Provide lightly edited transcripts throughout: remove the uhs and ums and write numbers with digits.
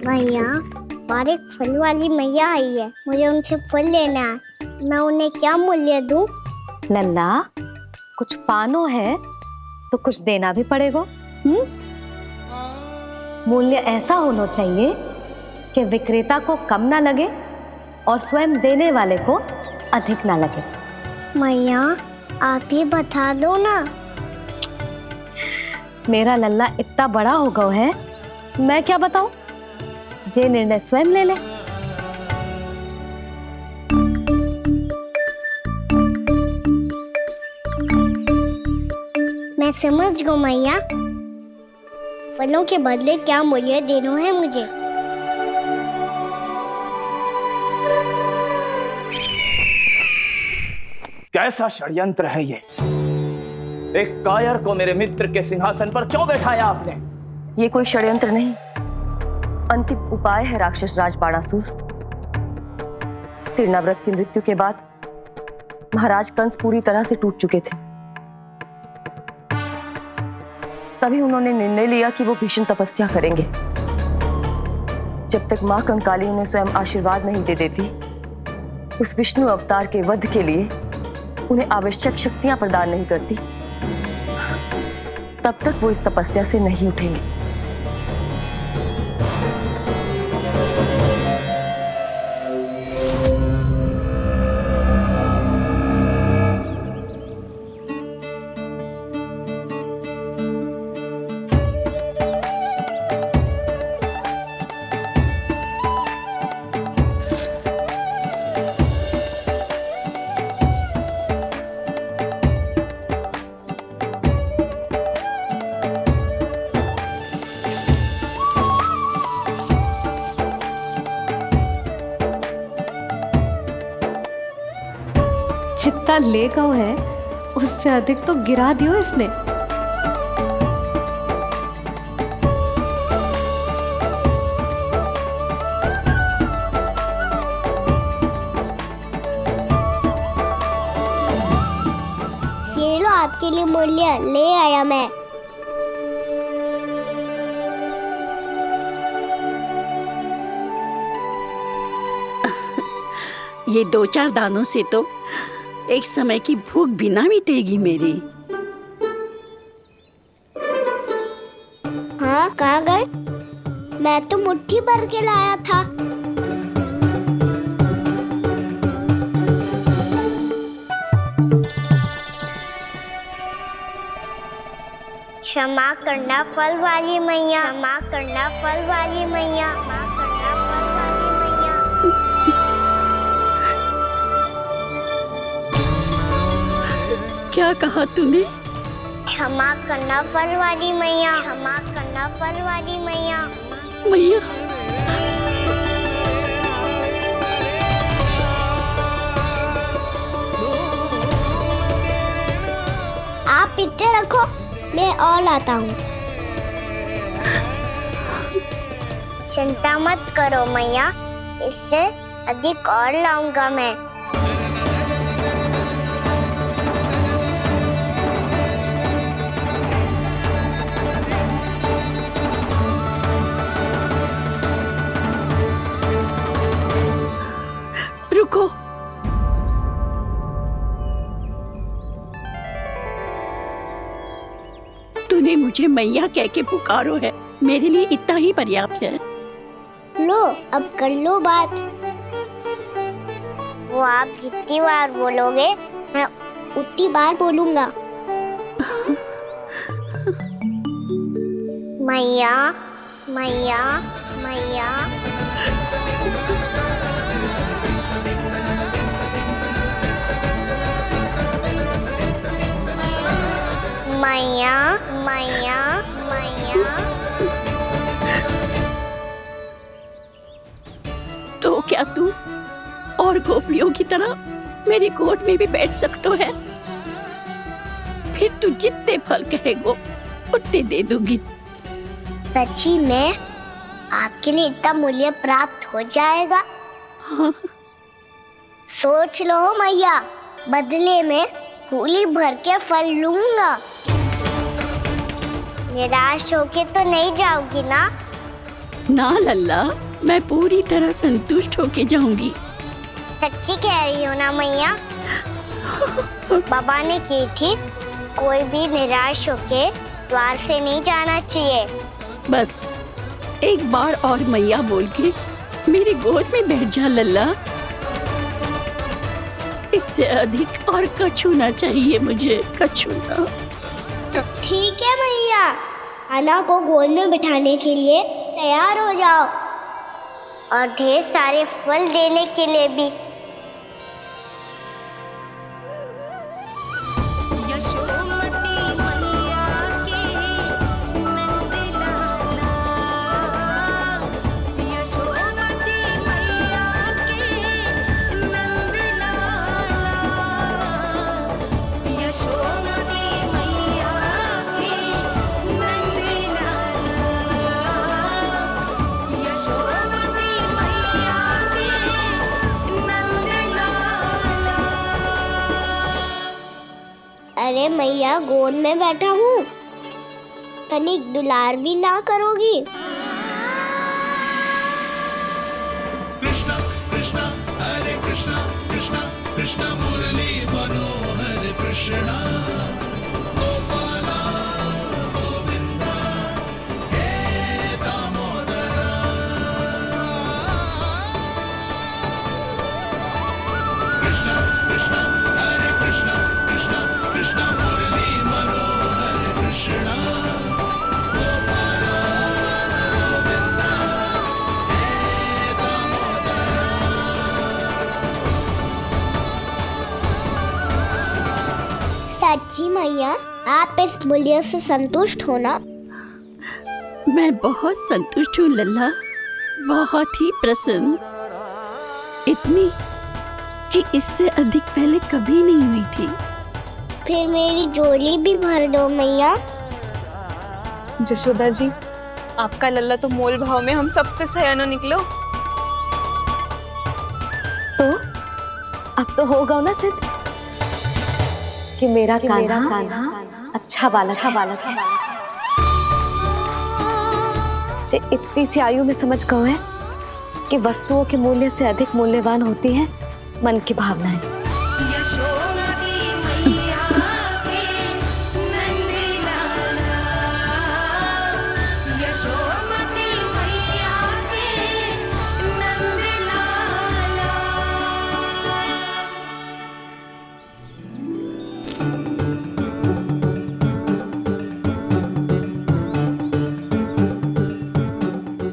भैया, बाहर एक फल वाली मैया आई है, मुझे उनसे फल लेना है। मैं उन्हें क्या मूल्य दूं? लल्ला, कुछ पानो है तो कुछ देना भी पड़ेगा। मूल्य ऐसा होना चाहिए कि विक्रेता को कम ना लगे और स्वयं देने वाले को अधिक ना लगे। मैया, आप ही बता दो ना। मेरा लल्ला इतना बड़ा हो गया है, मैं क्या बताऊं? जे निर्णय स्वयं ले ले। मैं समझ गई मैया, फलों के बदले क्या मूल्य देना है मुझे। कैसा षड्यंत्र है ये? एक कायर को मेरे मित्र के सिंहासन पर क्यों बैठाया आपने? ये कोई षड्यंत्र नहीं, अंतिम उपाय है राक्षस राज बाणासुर। तीर्णाव्रत की मृत्यु के बाद महाराज कंस पूरी तरह से टूट चुके थे। तभी उन्होंने निर्णय लिया कि वो भीषण तपस्या करेंगे। जब तक मां कंकाली उन्हें स्वयं आशीर्वाद नहीं दे देती, उस विष्णु अवतार के वध के लिए उन्हें आवश्यक शक्तियां प्रदान नहीं करती, तब तक वो इस तपस्या से नहीं उठेंगे। जितना ले गया है उससे अधिक तो गिरा दियो इसने। ये लो आपके लिए मूल्य, ले आया मैं। ये 2-4 दानों से तो एक समय की भूख भी ना मिटेगी मेरी। हाँ, कहाँ गए? मैं तो मुट्ठी भर के लाया था। क्षमा करना फल वाली मैया, क्षमा करना फल वाली मैया, क्षमा करना फल वाली मैया। क्या कहा तूने? क्षमा करना फल वाली मैया, क्षमा करना फल वाली मैया। मैया, आप इतने रखो, मैं और लाता हूँ। चिंता मत करो मैया, इससे अधिक और लाऊंगा मैं। रुको। तूने मुझे मैया कह के पुकारो है, मेरे लिए इतना ही पर्याप्त है। लो, अब कर लो बात। वो आप जितनी बार बोलोगे, मैं उतनी बार बोलूंगा। मैया, मैया, मैया। मैया, मैया, मैया। तो क्या तू और गोपियों की तरह मेरी गोद में भी बैठ सकते है? फिर तू जितने फल कहेगो उतने दे दूंगी। सच्ची में आपके लिए इतना मूल्य प्राप्त हो जाएगा? हाँ। सोच लो मैया, बदले में झोली भर के फल लूंगा। निराश होके तो नहीं जाओगी ना? ना लल्ला, मैं पूरी तरह संतुष्ट होके जाऊंगी। सच्ची कह रही हो ना मैया? बाबा ने की थी, कोई भी निराश होके द्वार से नहीं जाना चाहिए। बस एक बार और मैया बोल के मेरी गोद में बैठ जा लल्ला। इससे अधिक और कछु ना चाहिए मुझे, कछु ना। ठीक है मैया, आना को गोद में बिठाने के लिए तैयार हो जाओ और ढेर सारे फल देने के लिए भी। अरे मैया, गोद में बैठा हूँ, तनिक दुलार भी ना करोगी? कृष्णा कृष्णा हरे कृष्णा कृष्णा कृष्णा मुरली मनोहर कृष्णा गोपाला गोविंदा हे दामोदरा। कृष्णा कृष्णा हरे कृष्णा कृष्णा कृष्णा मुरली मनोहर कृष्णा गोपाला गोविंदा हे दामोदरा। सच्ची मैया, आप इस मूल्य से संतुष्ट हो ना? मैं बहुत संतुष्ट हूँ लल्ला, बहुत ही प्रसन्न। इतनी कि इससे अधिक पहले कभी नहीं हुई थी। फिर मेरी झोली भी भर दो मैया। जशोदा जी, आपका लल्ला तो मोल भाव में हम सबसे सयाना निकलो। तो अब तो होगा ना सिद्ध कि मेरा कान्हा अच्छा बालक है। जे इतनी सी आयु में समझ गए है कि वस्तुओं के मूल्य से अधिक मूल्यवान होती है मन की भावनाएं।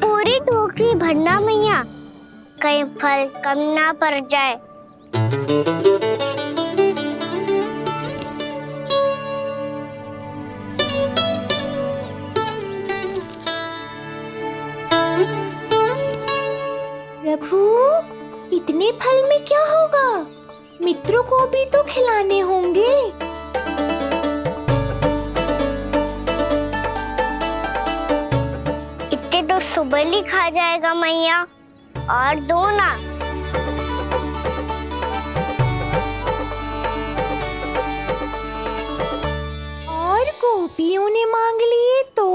पूरी टोकरी भरना मैया, कहीं फल कम ना पड़ जाए। प्रभु, इतने फल में क्या होगा? मित्रों को भी तो खिलाने होंगे। इतने तो सुबह ही खा जाएगा मैया, और दो ना। और गोपियों ने मांग लिए तो?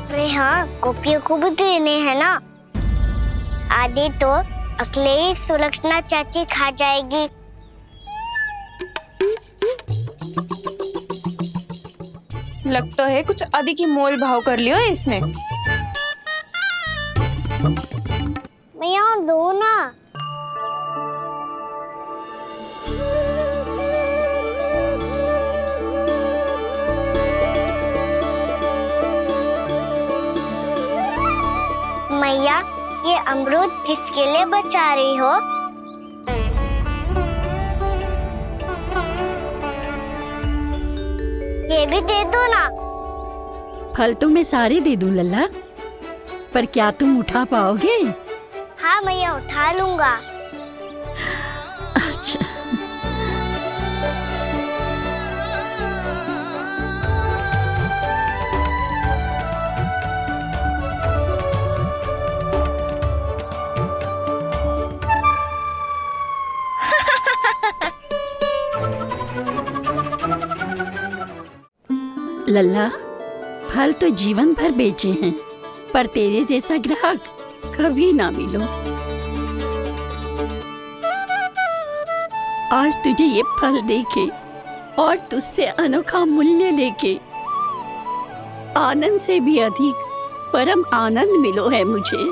अरे हाँ, गोपियों को भी देने हैं ना। आधे तो अकेले ही सुलक्षणा चाची खा जाएगी। लगता है कुछ अधिक ही मोल भाव कर लियो इसने। मैया और दो ना। मैया, ये अमरूद किसके लिए बचा रही हो? ये भी दे दो ना। फल तो मैं सारे दे दूं लल्ला, पर क्या तुम उठा पाओगे? हाँ मैया, उठा लूंगा। अच्छा। लल्ला, फल तो जीवन भर बेचे हैं, पर तेरे जैसा ग्राहक कभी ना मिलो। आज तुझे ये फल देके और तुझसे अनोखा मूल्य लेके आनंद से भी अधिक परम आनंद मिलो है मुझे।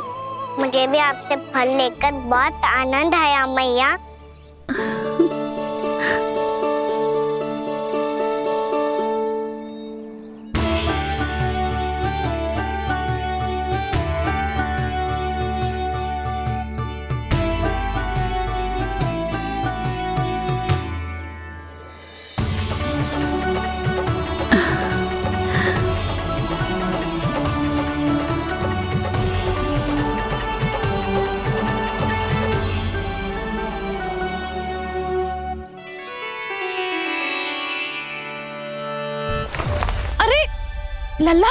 मुझे भी आपसे फल लेकर बहुत आनंद आया मैया। लल्ला,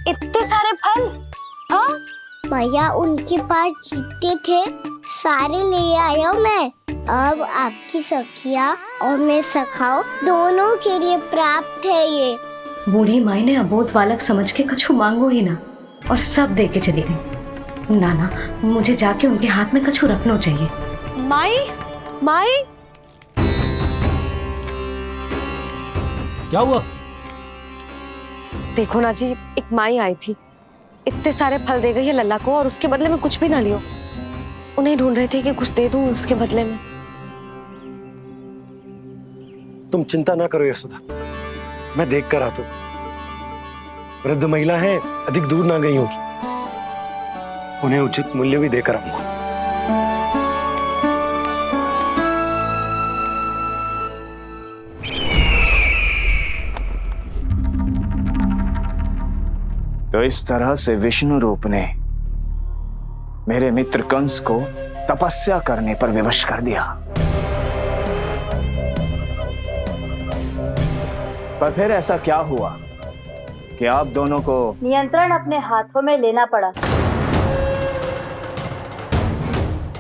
इतने सारे फल? हाँ भैया उनके पास जितने थे सारे ले आया मैं। अब आपकी सखिया और मैं सखाओ दोनों के लिए प्राप्त है ये। बूढ़ी माई ने अबोध बालक समझ के कछु मांगो ही ना और सब दे के चली गई। नाना, मुझे जाके उनके हाथ में कछु रखना चाहिए। माई, माई, क्या हुआ? देखो ना जी, एक माई आई थी, इतने सारे फल दे गई है लल्ला को और उसके बदले में कुछ भी ना लियो। उन्हें ढूंढ रहे थे कि कुछ दे दूं उसके बदले में। तुम चिंता ना करो यशोदा, मैं देख कर आता हूं। वृद्ध महिला है, अधिक दूर ना गई होगी, उन्हें उचित मूल्य भी देकर आऊंगा। तो इस तरह से विष्णु रूप ने मेरे मित्र कंस को तपस्या करने पर विवश कर दिया। पर फिर ऐसा क्या हुआ कि आप दोनों को नियंत्रण अपने हाथों में लेना पड़ा।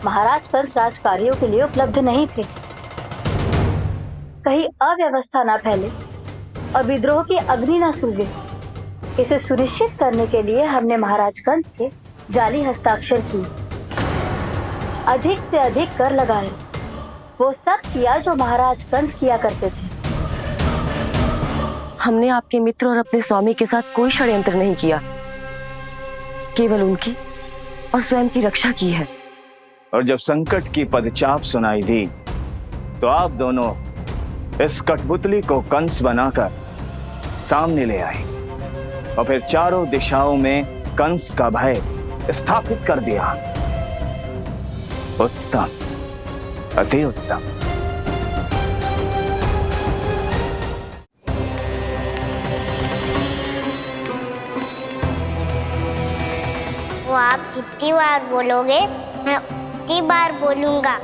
महाराज कंस राजकार्यों के लिए उपलब्ध नहीं थे। कहीं अव्यवस्था न फैले और विद्रोह की अग्नि न सूझे, इसे सुनिश्चित करने के लिए हमने महाराज कंस के जाली हस्ताक्षर किए, अधिक से अधिक कर लगाए। वो सब किया जो महाराज कंस किया करते थे। हमने आपके मित्र और अपने स्वामी के साथ कोई षड्यंत्र नहीं किया, केवल उनकी और स्वयं की रक्षा की है। और जब संकट की पदचाप सुनाई दी तो आप दोनों इस कठपुतली को कंस बनाकर सामने ले आए और फिर चारों दिशाओं में कंस का भय स्थापित कर दिया। उत्तम, अति उत्तम। वो आप जितनी बार बोलोगे मैं उतनी बार बोलूंगा।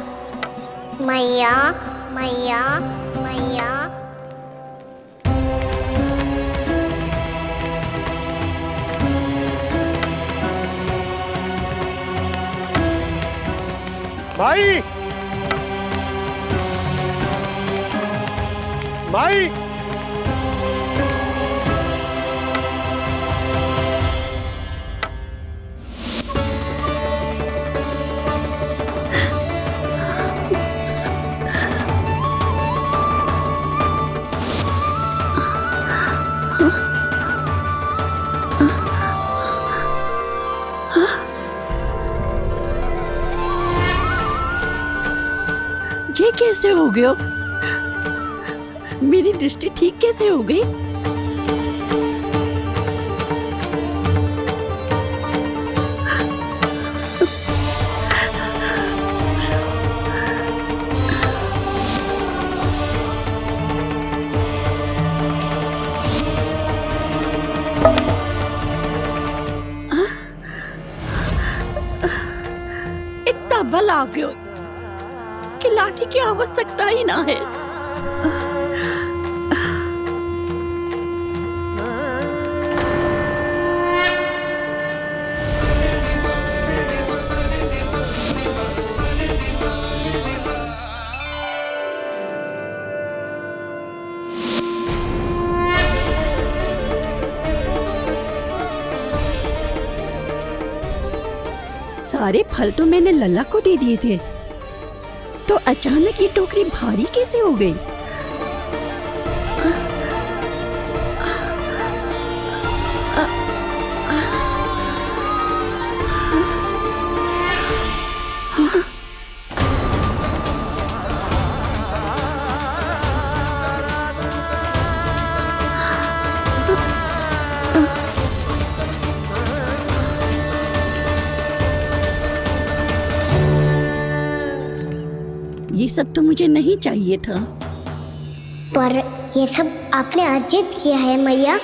मैया मैया मैया। माई, माई, ये कैसे हो गया? मेरी दृष्टि ठीक कैसे हो गई? इतना बल आ गया कि लाठी की आवश्यकता ही ना है। सारे फल तो मैंने लल्ला को दे दिए थे, तो अचानक ये टोकरी भारी कैसे हो गई? ये सब तो मुझे नहीं चाहिए था। पर ये सब आपने अर्जित किया है मैया।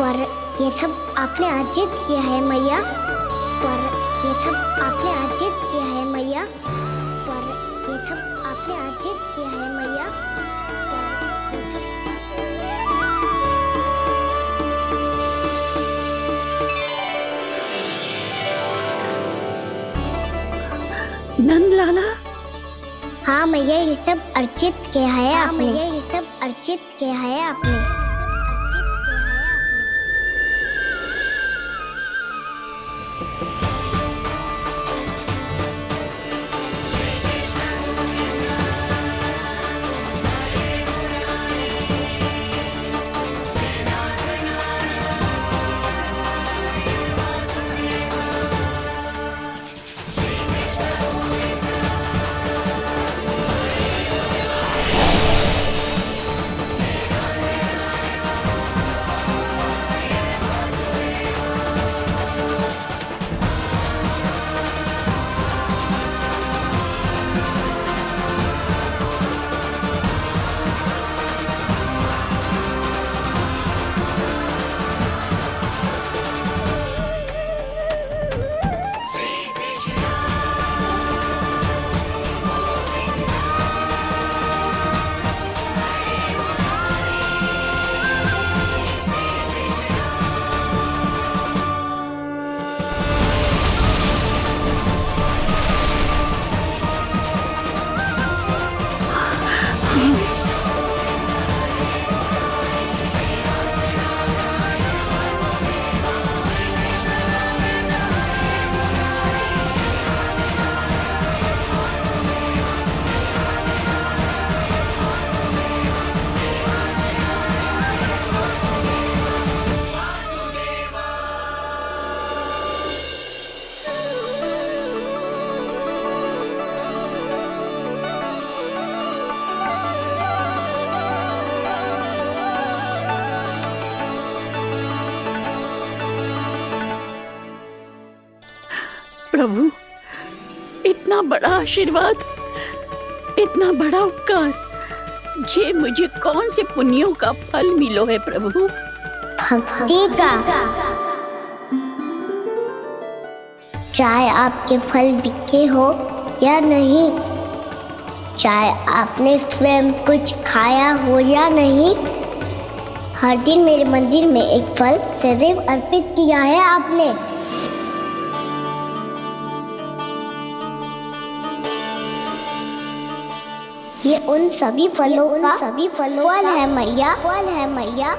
पर ये सब आपने अर्जित किया है मैया। पर ये सब आपने अर्जित किया है मैया। पर ये सब आपने अर्जित किया है मैया। नंद लाला, हाँ मैया, ये सब अर्जित किया है आपने। मैया, ये सब अर्जित किया है आपने। प्रभु, इतना बड़ा आशीर्वाद, इतना बड़ा उपकार, जे मुझे कौन से पुण्यों का फल मिलो है प्रभु? भक्ति का। चाहे आपके फल बिके हो या नहीं, चाहे आपने स्वयं कुछ खाया हो या नहीं, हर दिन मेरे मंदिर में एक फल सदैव अर्पित किया है आपने। ये उन सभी फलों का फल है मैया, फल है मैया।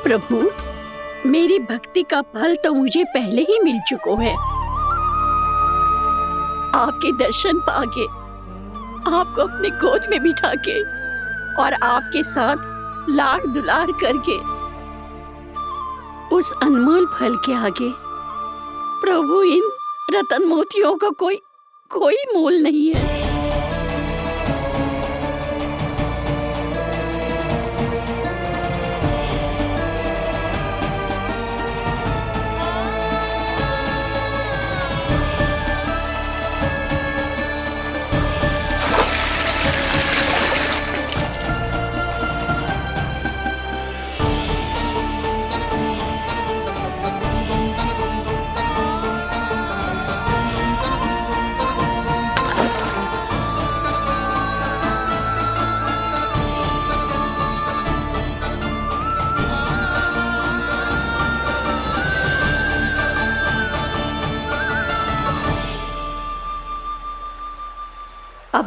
प्रभु, मेरी भक्ति का फल तो मुझे पहले ही मिल चुका है। आपके दर्शन पाके, आपको अपने गोद में बिठा के और आपके साथ लाड दुलार करके, उस अनमोल फल के आगे प्रभु इन रतन मोतियों का कोई मोल नहीं है।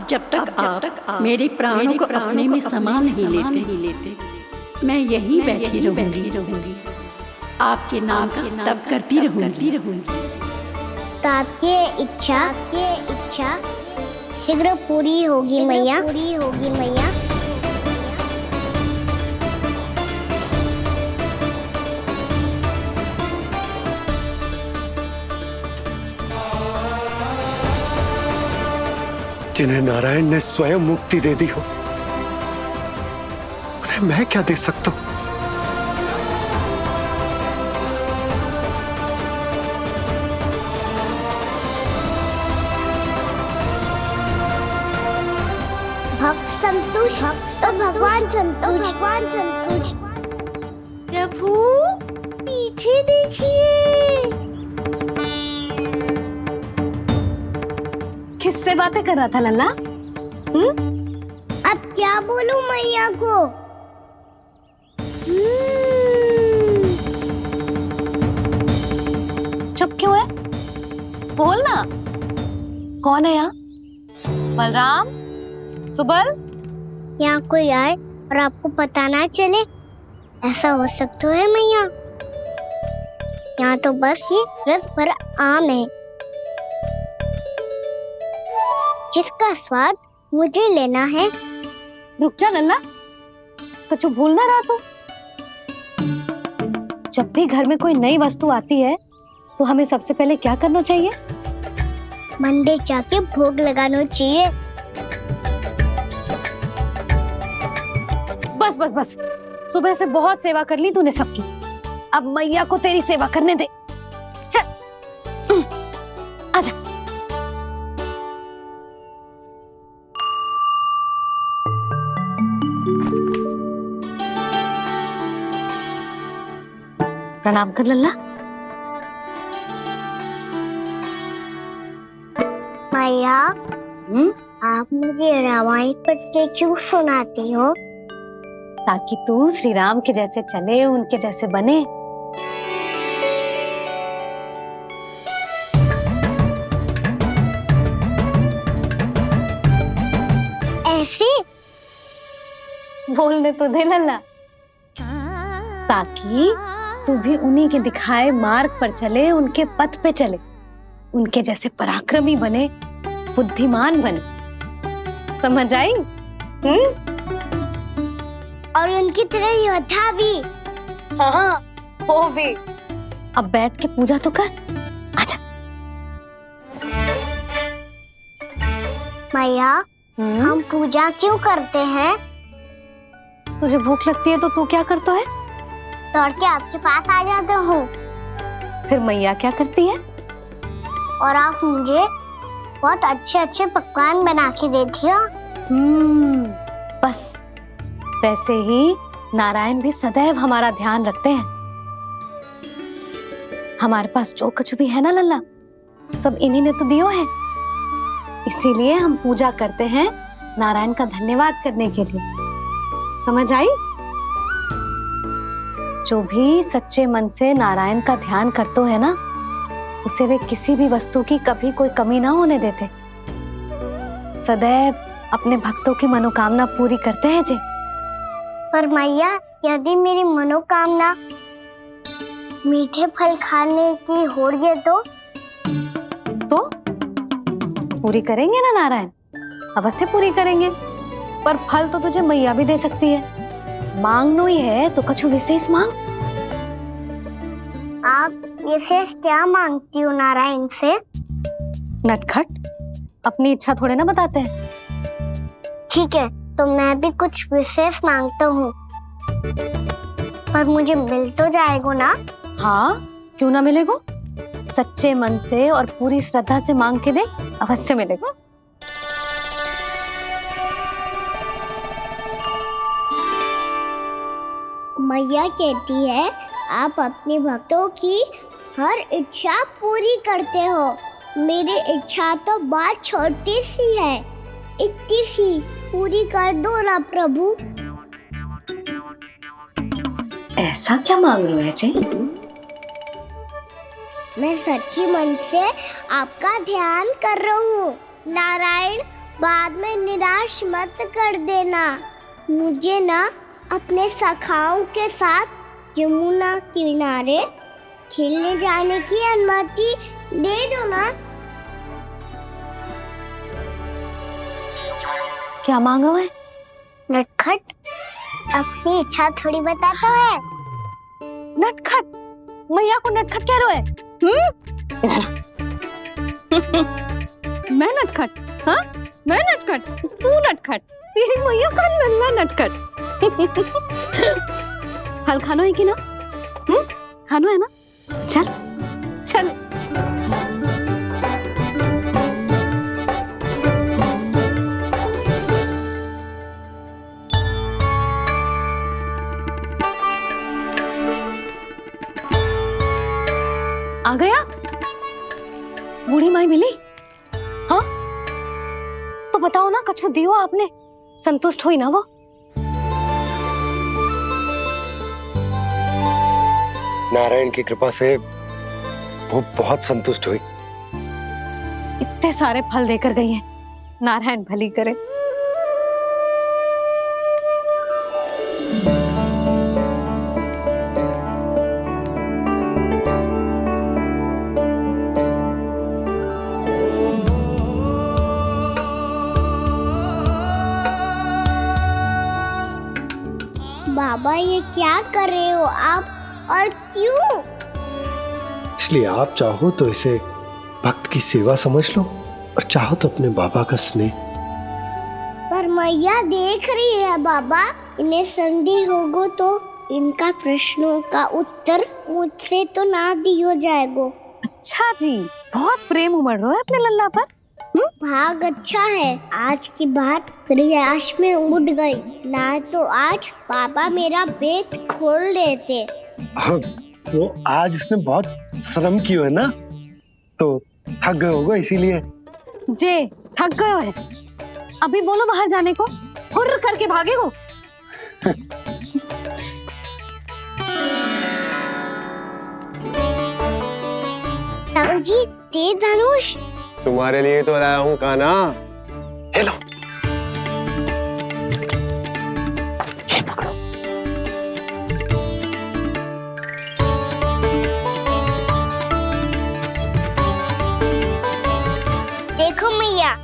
जब तक आप मेरे प्राणों को अपने में समा नहीं लेते मैं यहीं बैठी रहूंगी आपके नाम का तब करती रहूंगी। तो आपकी इच्छा शीघ्र पूरी होगी मैया। जिन्हें नारायण ने स्वयं मुक्ति दे दी हो, उन्हें मैं क्या दे सकता हूं? भक्त संतुष्ट तो भगवान संतुष्ट। प्रभु पीछे देखिए। किससे बातें कर रहा था लल्ला? अब क्या बोलूं मैया को? चुप क्यों है? बोल ना। कौन है यहाँ? बलराम, सुबल? यहाँ कोई आए और आपको पता ना चले, ऐसा हो सकता है मैया? यहाँ तो बस ये रस भर आम है जिसका स्वाद मुझे लेना है। रुक जा लल्ला, कुछ भूल ना रहा तू। जब भी घर में कोई नई वस्तु आती है तो हमें सबसे पहले क्या करना चाहिए? मंदिर जाके भोग लगाना चाहिए। बस सुबह से बहुत सेवा कर ली तूने सबकी, अब मैया को तेरी सेवा करने दे। चल आजा। प्रणाम कर लल्ला। मैया, आप मुझे रामायण पढ़ के क्यों सुनाती हो? ताकि तू श्री राम के जैसे चले, उनके जैसे बने। ऐसे बोलने तो दे लल्ला, ताकि तू भी उन्हीं के दिखाए मार्ग पर चले, उनके पथ पे चले, उनके जैसे पराक्रमी बने, बुद्धिमान बने। समझ आई? और उनकी तरह योद्धा भी। हाँ, वो भी। अब बैठ के पूजा तो कर। आजा। मैया, हम पूजा क्यों करते हैं? तुझे भूख लगती है तो तू क्या करता है? दौड़ के आपके पास आ जाता हूँ। फिर मैया क्या करती है? और आप मुझे बहुत अच्छे अच्छे पकवान बना के देती हो। बस वैसे ही नारायण भी सदैव हमारा ध्यान रखते हैं। हमारे पास जो कुछ भी है ना लल्ला, सब इन्हीं ने तो दियो है। इसीलिए हम पूजा करते हैं नारायण का धन्यवाद करने के लिए। समझ आई? जो भी सच्चे मन से नारायण का ध्यान करते है ना, उसे वे किसी भी वस्तु की कभी कोई कमी ना होने देते। सदैव अपने भक्तों की मनोकामना पूरी करते हैं जी। पर मैया, यदि मेरी मनोकामना मीठे फल खाने की हो रही है तो पूरी करेंगे ना नारायण? अवश्य पूरी करेंगे। पर फल तो तुझे मैया भी दे सकती है। मांगनो ही है तो कुछ विशेष मांग। आप विशेष क्या मांगती हो नारायण से? नटखट, अपनी इच्छा थोड़े ना बताते हैं। ठीक है, तो मैं भी कुछ विशेष मांगता हूँ, पर मुझे मिल तो जाएगा ना? हाँ, क्यों ना मिलेगा? सच्चे मन से और पूरी श्रद्धा से मांग के दे, अवश्य मिलेगा। मैया कहती है आप अपने भक्तों की हर इच्छा पूरी करते हो। मेरी इच्छा तो बहुत छोटी सी है, इतनी सी पूरी कर दो ना प्रभु। ऐसा क्या मांग रहे हो जी? मैं सच्ची मन से आपका ध्यान कर रहा हूँ। नारायण बाद में निराश मत कर देना। मुझे ना अपने सखाओं के साथ यमुना किनारे खेलने जाने की अनुमति दे दो ना। क्या मांग रहे हैं? नटखट अपनी इच्छा थोड़ी बताता है। नटखट? मैया को नटखट कह रहे हैं? मैं नटखट? हाँ, मैं नटखट, तू नटखट, तेरी मैया का नल्ला नटखट। हल खानो है कि ना? खानो है ना? चल चल। आ गया? बूढ़ी माई मिली? हाँ, तो बताओ ना, कछु दियो आपने, संतुष्ट हुई ना वो? नारायण की कृपा से वो बहुत संतुष्ट हुई। इतने सारे फल देकर गई हैं, नारायण भली करे। बाबा ये क्या कर रहे हो आप, और क्यों? इसलिए आप चाहो तो इसे भक्त की सेवा समझ लो, और चाहो तो अपने बाबा का स्नेह। पर मैया देख रही है बाबा, इन्हें संदेह होगो तो इनका प्रश्नों का उत्तर मुझसे तो ना दियो जाएगो। अच्छा जी, बहुत प्रेम उमड़ रहा है अपने लल्ला पर। भाग अच्छा है, आज की बात प्रयास में उड़ गई, ना तो आज पापा मेरा पेट खोल देते। हाँ, वो आज उसने बहुत श्रम किया है ना, तो थक गए होगा इसीलिए। जे थक गए है, अभी बोलो बाहर जाने को, हुर्र करके भागेगो। राहुल जी, तीर धनुष तुम्हारे लिए तो लाया हूँ कान्हा। ले लो, ये पकड़ो। देखो मैया,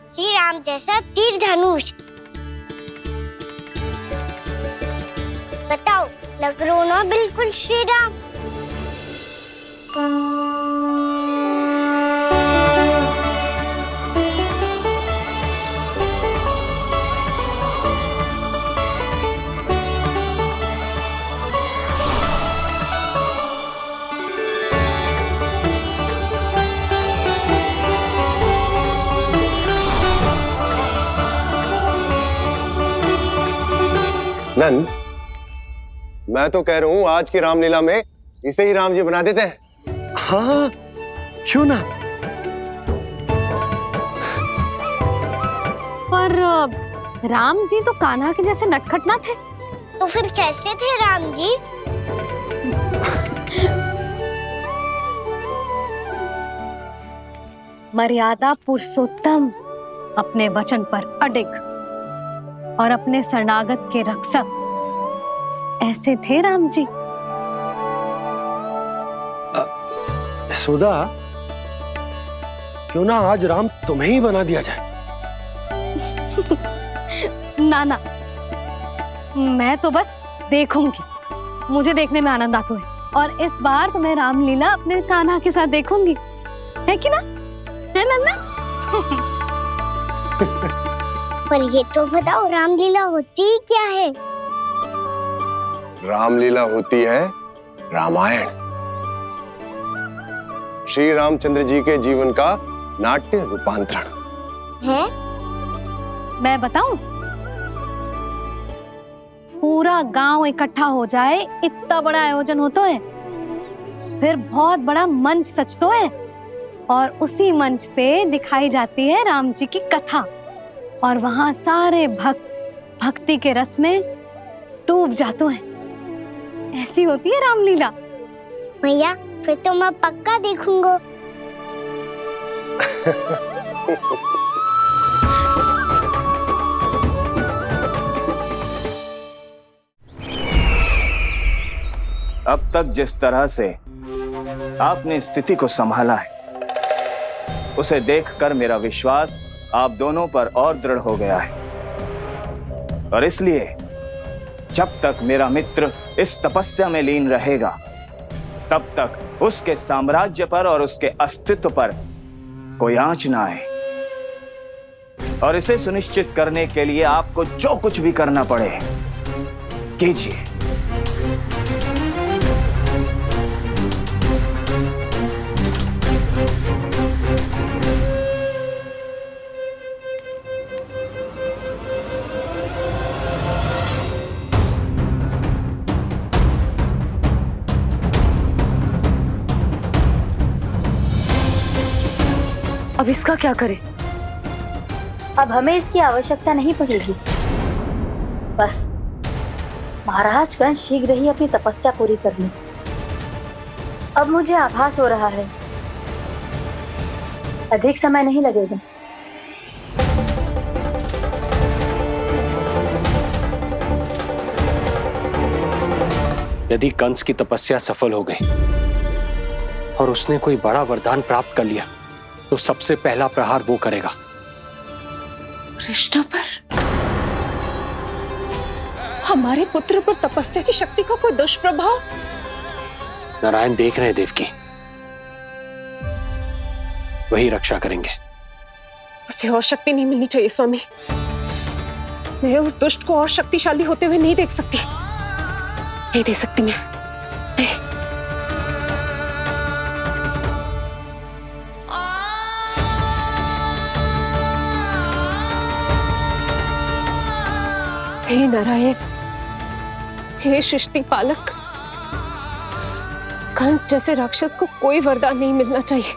श्री राम जैसा तीर धनुष। बताओ, लग रहा ना बिल्कुल श्री राम? नंद, मैं तो कह रहा हूँ आज की रामलीला में इसे ही राम जी बना देते हैं। हाँ, क्यों ना? पर राम जी तो कान्हा के जैसे नटखट ना थे। तो फिर कैसे थे राम जी? मर्यादा पुरुषोत्तम, अपने वचन पर अडिग और अपने शरणागत के रक्षक, ऐसे थे राम जी। यशोदा, क्यों ना आज राम तुम्हें ही बना दिया जाए? ना ना, मैं तो बस देखूंगी, मुझे देखने में आनंद आता है, और इस बार तो मैं रामलीला अपने कान्हा के साथ देखूंगी, है कि ना? है लल्ला? पर ये तो बताओ, रामलीला होती क्या है? रामलीला होती है रामायण, श्री रामचंद्र जी के जीवन का नाट्य रूपांतरण है। मैं बताऊं? पूरा गांव इकट्ठा हो जाए, इतना बड़ा आयोजन होता है, फिर बहुत बड़ा मंच सजतो है, और उसी मंच पे दिखाई जाती है राम जी की कथा, और वहां सारे भक्त भक्ति के रस में डूब जाते हैं। ऐसी होती है रामलीला। भैया, फिर तो मैं पक्का देखूंगा। अब तक जिस तरह से आपने स्थिति को संभाला है, उसे देखकर मेरा विश्वास आप दोनों पर और दृढ़ हो गया है। और इसलिए जब तक मेरा मित्र इस तपस्या में लीन रहेगा, तब तक उसके साम्राज्य पर और उसके अस्तित्व पर कोई आंच ना आए। और इसे सुनिश्चित करने के लिए आपको जो कुछ भी करना पड़े कीजिए। अब इसका क्या करें? अब हमें इसकी आवश्यकता नहीं पड़ेगी। बस महाराज कंस शीघ्र ही अपनी तपस्या पूरी कर ली। अब मुझे आभास हो रहा है अधिक समय नहीं लगेगा। यदि कंस की तपस्या सफल हो गई और उसने कोई बड़ा वरदान प्राप्त कर लिया, तो सबसे पहला प्रहार वो करेगा। कृष्ण पर? हमारे पुत्र पर तपस्या की शक्ति का कोई दुष्प्रभाव? नारायण देख रहे हैं देवकी, वही रक्षा करेंगे। उसे और शक्ति नहीं मिलनी चाहिए स्वामी। मैं उस दुष्ट को और शक्तिशाली होते हुए नहीं देख सकती, नहीं दे सकती मैं। नहीं। हे नारायण, हे सृष्टि पालक, कंस जैसे राक्षस को कोई वरदान नहीं मिलना चाहिए।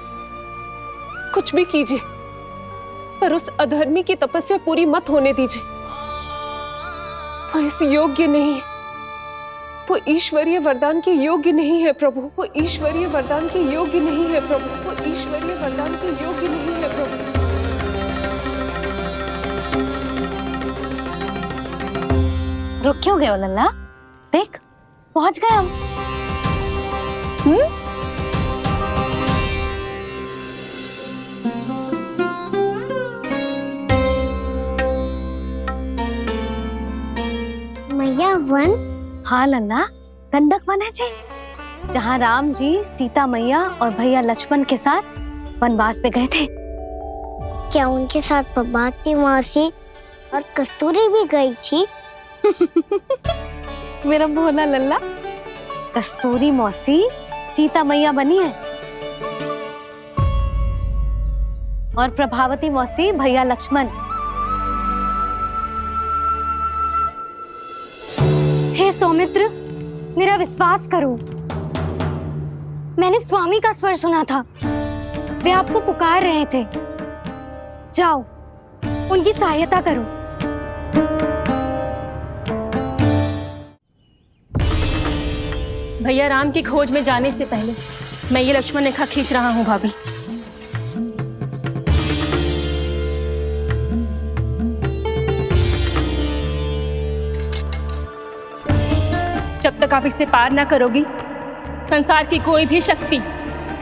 कुछ भी कीजिए, पर उस अधर्मी की तपस्या पूरी मत होने दीजिए। वो इस योग्य नहीं है, वो ईश्वरीय वरदान के योग्य नहीं है प्रभु। वो ईश्वरीय वरदान के योग्य नहीं है प्रभु। वो ईश्वरीय वरदान के योग्य नहीं है प्रभु। रुक क्यों गए हो लल्ला? देख, पहुंच गए हम। मैया वन? हाँ लल्ला, गंडक वन है जी, जहाँ राम जी सीता मैया और भैया लक्ष्मण के साथ वनवास पे गए थे। क्या उनके साथ पद्मावती मौसी और कस्तूरी भी गई थी? मेरा भोला लल्ला, कस्तूरी मौसी सीता मैया बनी है और प्रभावती मौसी भैया लक्ष्मण। हे सौमित्र, मेरा विश्वास करो, मैंने स्वामी का स्वर सुना था। वे आपको पुकार रहे थे। जाओ, उनकी सहायता करो। भैया राम की खोज में जाने से पहले मैं ये लक्ष्मण रेखा खींच रहा हूँ भाभी। जब तक आप इसे पार ना करोगी, संसार की कोई भी शक्ति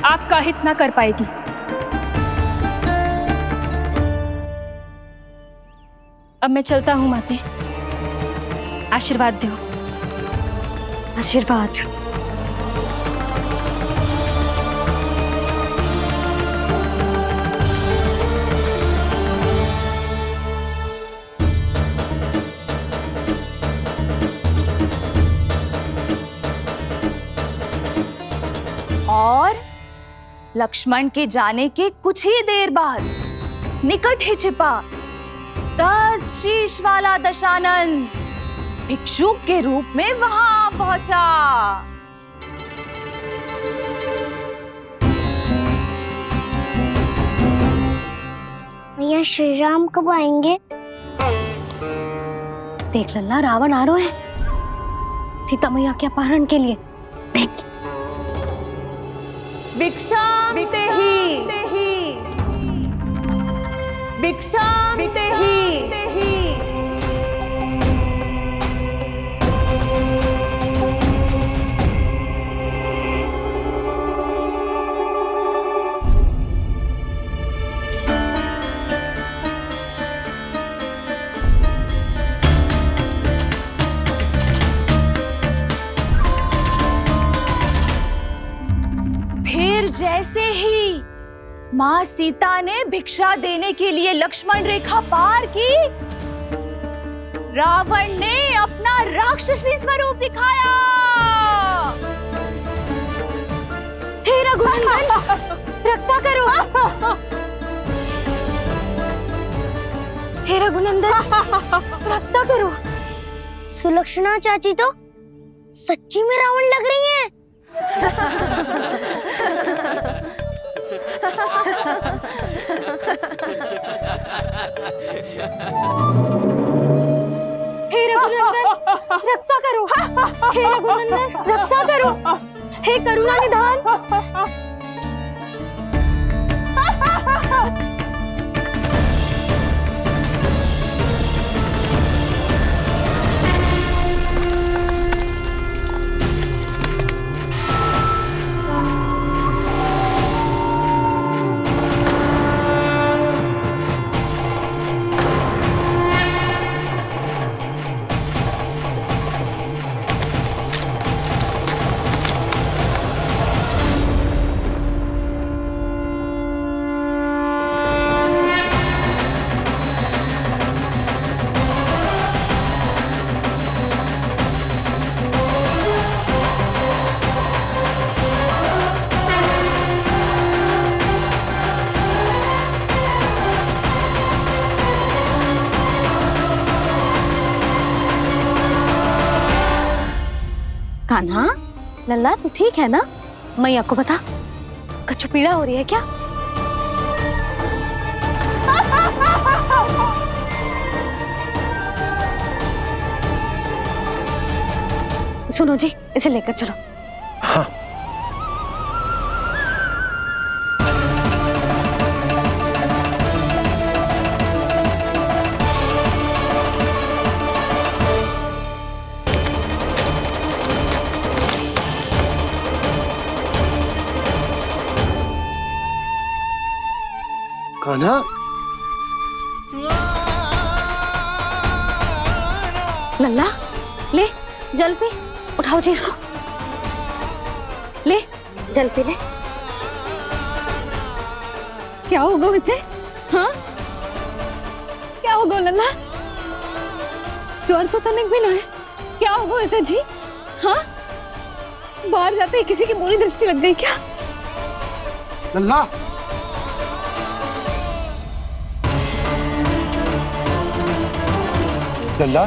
आपका हित ना कर पाएगी। अब मैं चलता हूँ माते, आशीर्वाद दो। आशीर्वाद। और लक्ष्मण के जाने के कुछ ही देर बाद निकट ही छिपा 10 शीश वाला दशानन भिक्षुक के रूप में वहां पहुंचा। भैया श्री राम कब आएंगे? देख लल्ला, रावण आ रहा है सीता मैया के अपहरण के लिए। देख, भिक्षाम देहि, भिक्षाम देहि। जैसे ही माँ सीता ने भिक्षा देने के लिए लक्ष्मण रेखा पार की, रावण ने अपना राक्षसी स्वरूप दिखाया। हे रघुनंदन, रक्षा करो। हे रघुनंदन, रक्षा करो। सुलक्षणा चाची तो सच्ची में रावण लग रही हैं। हे रघुनंदन, रक्षा करो। हे रघुनंदन, रक्षा करो। हे करुणा निधान। कान्हा, लल्ला तू ठीक है ना? मैया को बता, कछु पीड़ा हो रही है क्या? सुनो जी, इसे लेकर चलो। हाँ। कान्हा, लल्ला ले जल पी, उठाओ जी इसको, ले जल पी ले। क्या होगा उसे? हाँ, क्या होगा लल्ला? ज्वर तो तनिक भी ना है, क्या होगा उसे जी? हाँ, बाहर जाते ही किसी की बुरी दृष्टि लग गई क्या? लल्ला, लल्ला,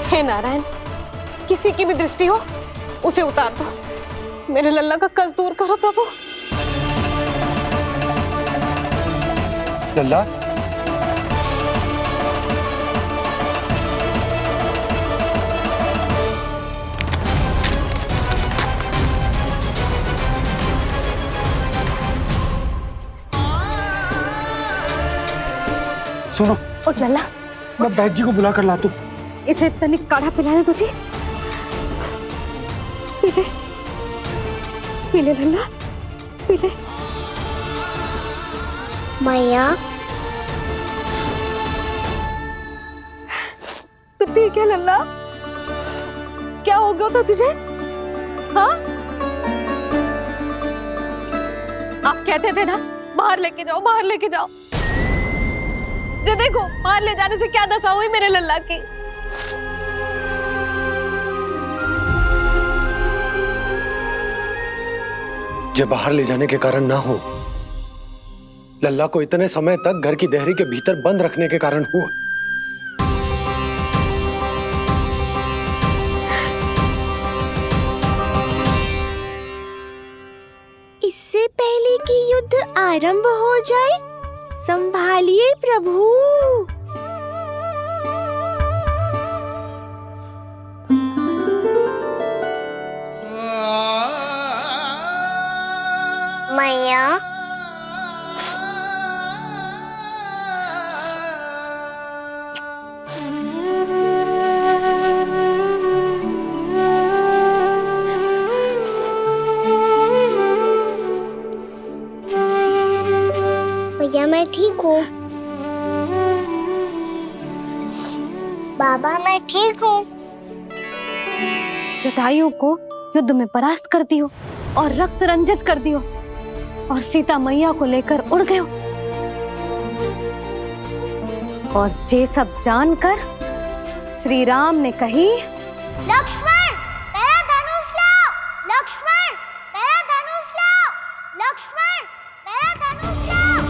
हे नारायण, किसी की भी दृष्टि हो उसे उतार दो। मेरे लल्ला का कष्ट दूर करो प्रभु। लल्ला, सुनो, और लल्ला, मैं बैद जी को बुला कर लाता हूँ। इसे तनिक काढ़ा पिला दे तुझे। पी ले, पी ले लल्ला, पी ले। मैया, तू ठीक है लल्ला? क्या हो गया था तुझे? हाँ, आप कहते थे ना बाहर लेके जाओ, बाहर लेके जाओ। जे देखो, बाहर ले जाने से क्या दशा हुई मेरे लल्ला की। जो बाहर ले जाने के कारण ना हो, लल्ला को इतने समय तक घर की देहरी के भीतर बंद रखने के कारण हुआ। इससे पहले कि युद्ध आरंभ हो जाए, संभालिए प्रभु। मैया, भैया मैं ठीक हूँ। बाबा मैं ठीक हूँ। जटायु को युद्ध में परास्त कर दियो और रक्त रंजित कर दियो और सीता मैया को लेकर उड़ गयो। और ये सब जानकर श्री राम ने कही, लक्ष्मण मेरा धनुष लाओ, लक्ष्मण मेरा धनुष लाओ, लक्ष्मण मेरा धनुष लाओ।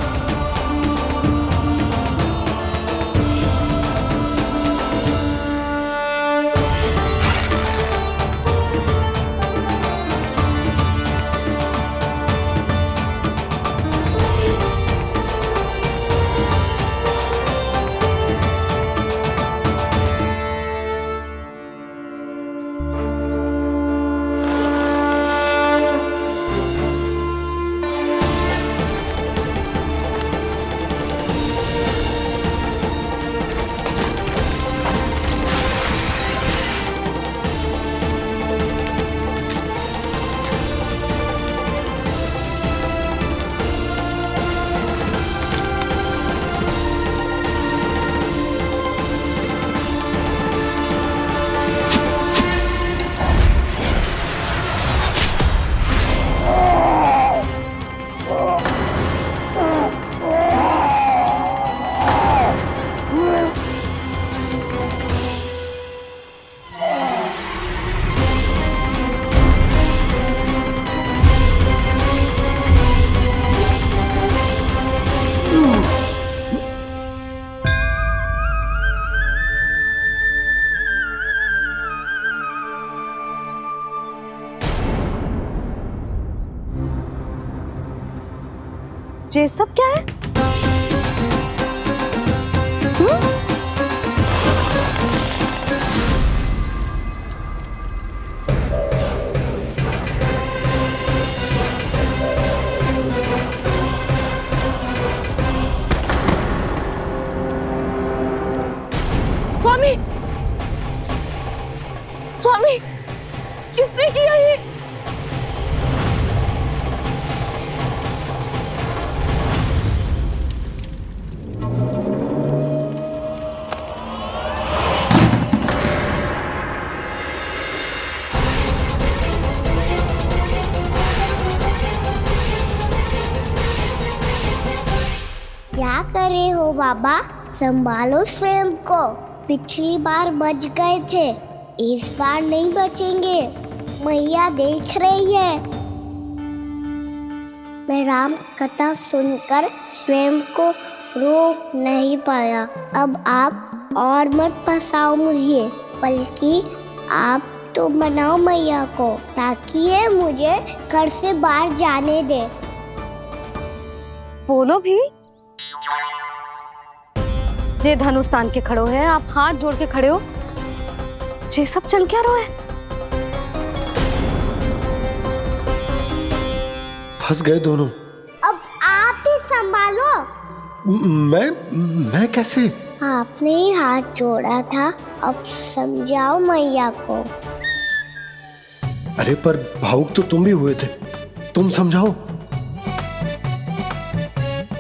ये सब क्या है? स्वामी, स्वामी, किसने किया ये? क्या कर रहे हो बाबा? संभालो स्वयं को। पिछली बार बच गए थे, इस बार नहीं बचेंगे। मैया देख रही है। मैं राम कथा सुनकर स्वयं को रोक नहीं पाया। अब आप और मत फंसाओ मुझे, बल्कि आप तो बनाओ मैया को, ताकि ये मुझे घर से बाहर जाने दे। बोलो भी। जे धनुष तान के खड़ो है, आप हाथ जोड़ के खड़े हो। ये सब चल क्या रहा है? फंस गए दोनों। अब आप ही संभालो। मैं कैसे? आपने ही हाथ जोड़ा था, अब समझाओ मैया को। अरे पर भावुक तो तुम भी हुए थे, तुम समझाओ।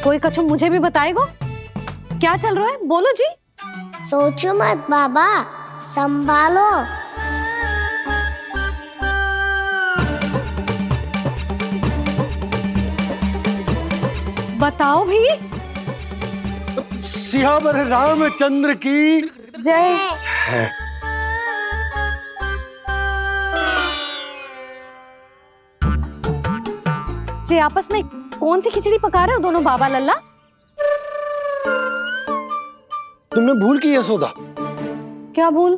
कोई कछु मुझे भी बताएगो? क्या चल रहा है? बोलो जी। सोचो मत बाबा, संभालो। बताओ भी। सियावर रामचंद्र की जय। जी आपस में कौन सी खिचड़ी पका रहे हो दोनों बाबा लल्ला? तुमने भूल की यशोदा। क्या भूल?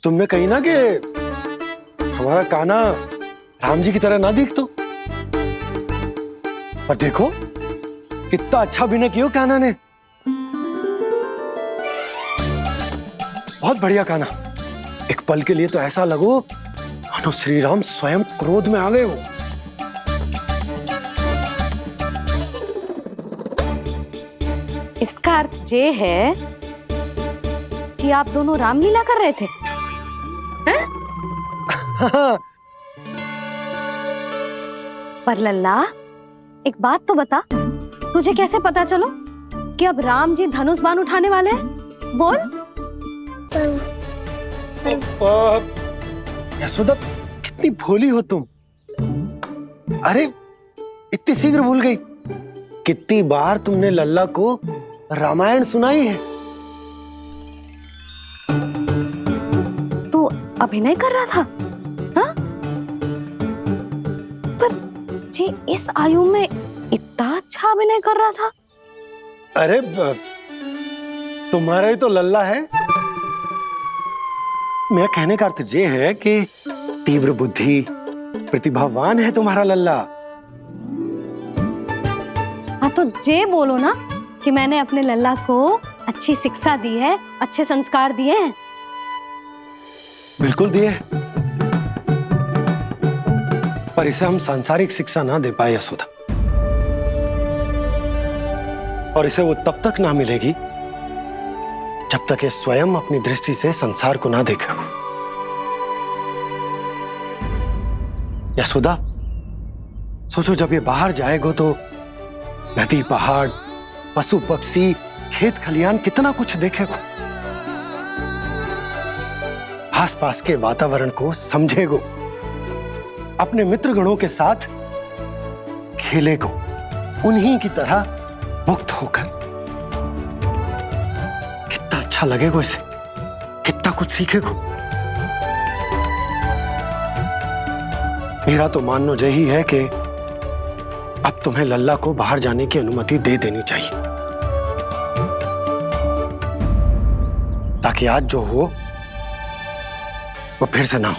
तुमने कही ना कि हमारा कान्हा राम जी की तरह ना दिख तो। पर देखो कितना अच्छा अभिनय किया कान्हा ने। बहुत बढ़िया कान्हा। एक पल के लिए तो ऐसा लगो मानो श्री राम स्वयं क्रोध में आ गए हो। इसका अर्थ ये है कि आप दोनों रामलीला कर रहे थे, हैं? पर लल्ला एक बात तो बता, तुझे कैसे पता चलो कि अब राम जी धनुष बाण उठाने वाले हैं? बोल। यशोदा कितनी भोली हो तुम। अरे इतनी शीघ्र भूल गई। कितनी बार तुमने लल्ला को रामायण सुनाई है। तू अभिनय कर रहा था? हाँ? पर जी इस आयु में इतना अच्छा अभिनय कर रहा था। अरे तुम्हारा ही तो लल्ला है। मेरा कहने का अर्थ ये है कि तीव्र बुद्धि, प्रतिभावान है तुम्हारा लल्ला। हाँ तो जे बोलो ना कि मैंने अपने लल्ला को अच्छी शिक्षा दी है, अच्छे संस्कार दिए हैं। बिल्कुल दिए, पर इसे हम सांसारिक शिक्षा ना दे पाए यशोदा। और इसे वो तब तक ना मिलेगी जब तक ये स्वयं अपनी दृष्टि से संसार को ना देखेगा। यशोदा सोचो, जब ये बाहर जाएगा तो नदी, पहाड़, पशु पक्षी, खेत खलियान कितना कुछ देखेगा। आसपास के वातावरण को समझेगो, अपने मित्रगणों के साथ खेलेगो, उन्हीं की तरह मुक्त होकर। कितना अच्छा लगेगा इसे, कितना कुछ सीखेगो। मेरा तो मानना यही है कि अब तुम्हें लल्ला को बाहर जाने की अनुमति दे देनी चाहिए, ताकि आज जो हो वो फिर से ना हो।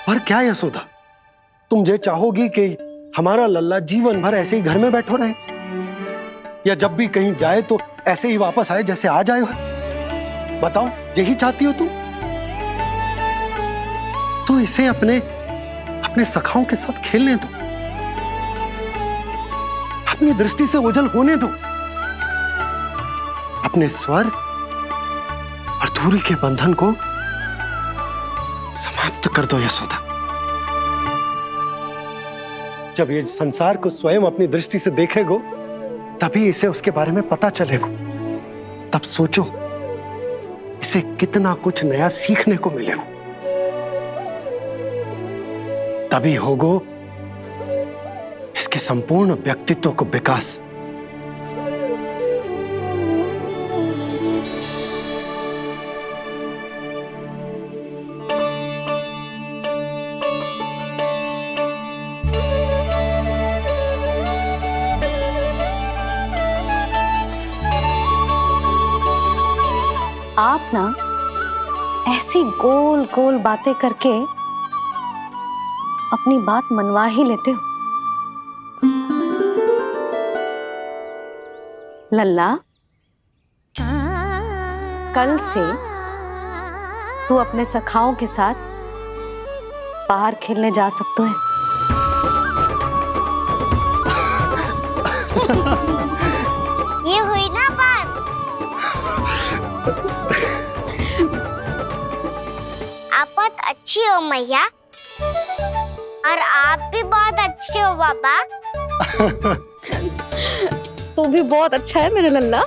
पर क्या यशोदा, तुम ये चाहोगी कि हमारा लल्ला जीवन भर ऐसे ही घर में बैठो रहे, या जब भी कहीं जाए तो ऐसे ही वापस आए जैसे आज आए हो? बताओ, यही चाहती हो तुम? तो इसे अपने सखाओं के साथ खेलने दो, अपनी दृष्टि से ओझल होने दो, अपने स्वर और दूरी के बंधन को समाप्त कर दो यशोदा। जब ये संसार को स्वयं अपनी दृष्टि से देखेगो, तभी इसे उसके बारे में पता चलेगा। तब सोचो, इसे कितना कुछ नया सीखने को मिलेगा। तभी होगो इसके संपूर्ण व्यक्तित्व को विकास। आप ना ऐसी गोल गोल बातें करके अपनी बात मनवा ही लेते हो। लल्ला, कल से तू अपने सखाओं के साथ बाहर खेलने जा सकते हैं। ये हुई ना बात। आप बहुत अच्छी हो मैया, और आप भी बहुत अच्छे हो पापा। तू भी बहुत अच्छा है मेरा लल्ला।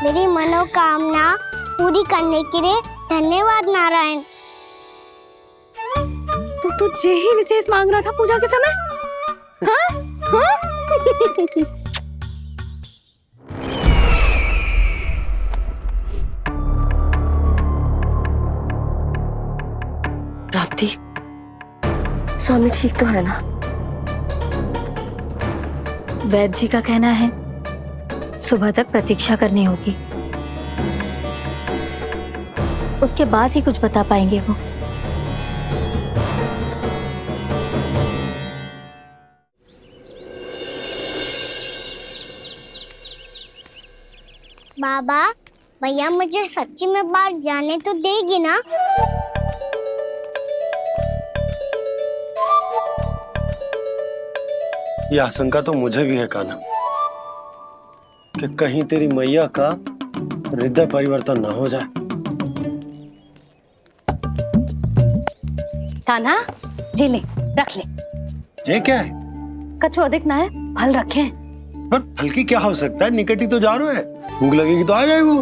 मेरी मनोकामना पूरी करने के लिए धन्यवाद नारायण। तो तू यही विशेष मांग रहा था पूजा के समय? हाँ? हाँ? प्राप्ति, स्वामी ठीक तो है ना? वैद्य जी का कहना है सुबह तक प्रतीक्षा करनी होगी, उसके बाद ही कुछ बता पाएंगे वो। बाबा, भैया मुझे सच्ची में बाहर जाने तो देगी ना? ये आशंका तो मुझे भी है कान्हा, कि कहीं तेरी मैया का हृदय परिवर्तन ना हो जाए। कान्हा, जी ले, रख ले। ये क्या है? कछु अधिक ना है, फल रखे हैं। पर फल की क्या हो सकता है, निकट ही तो जा रहे हैं। भूख लगेगी तो आ जाएगा।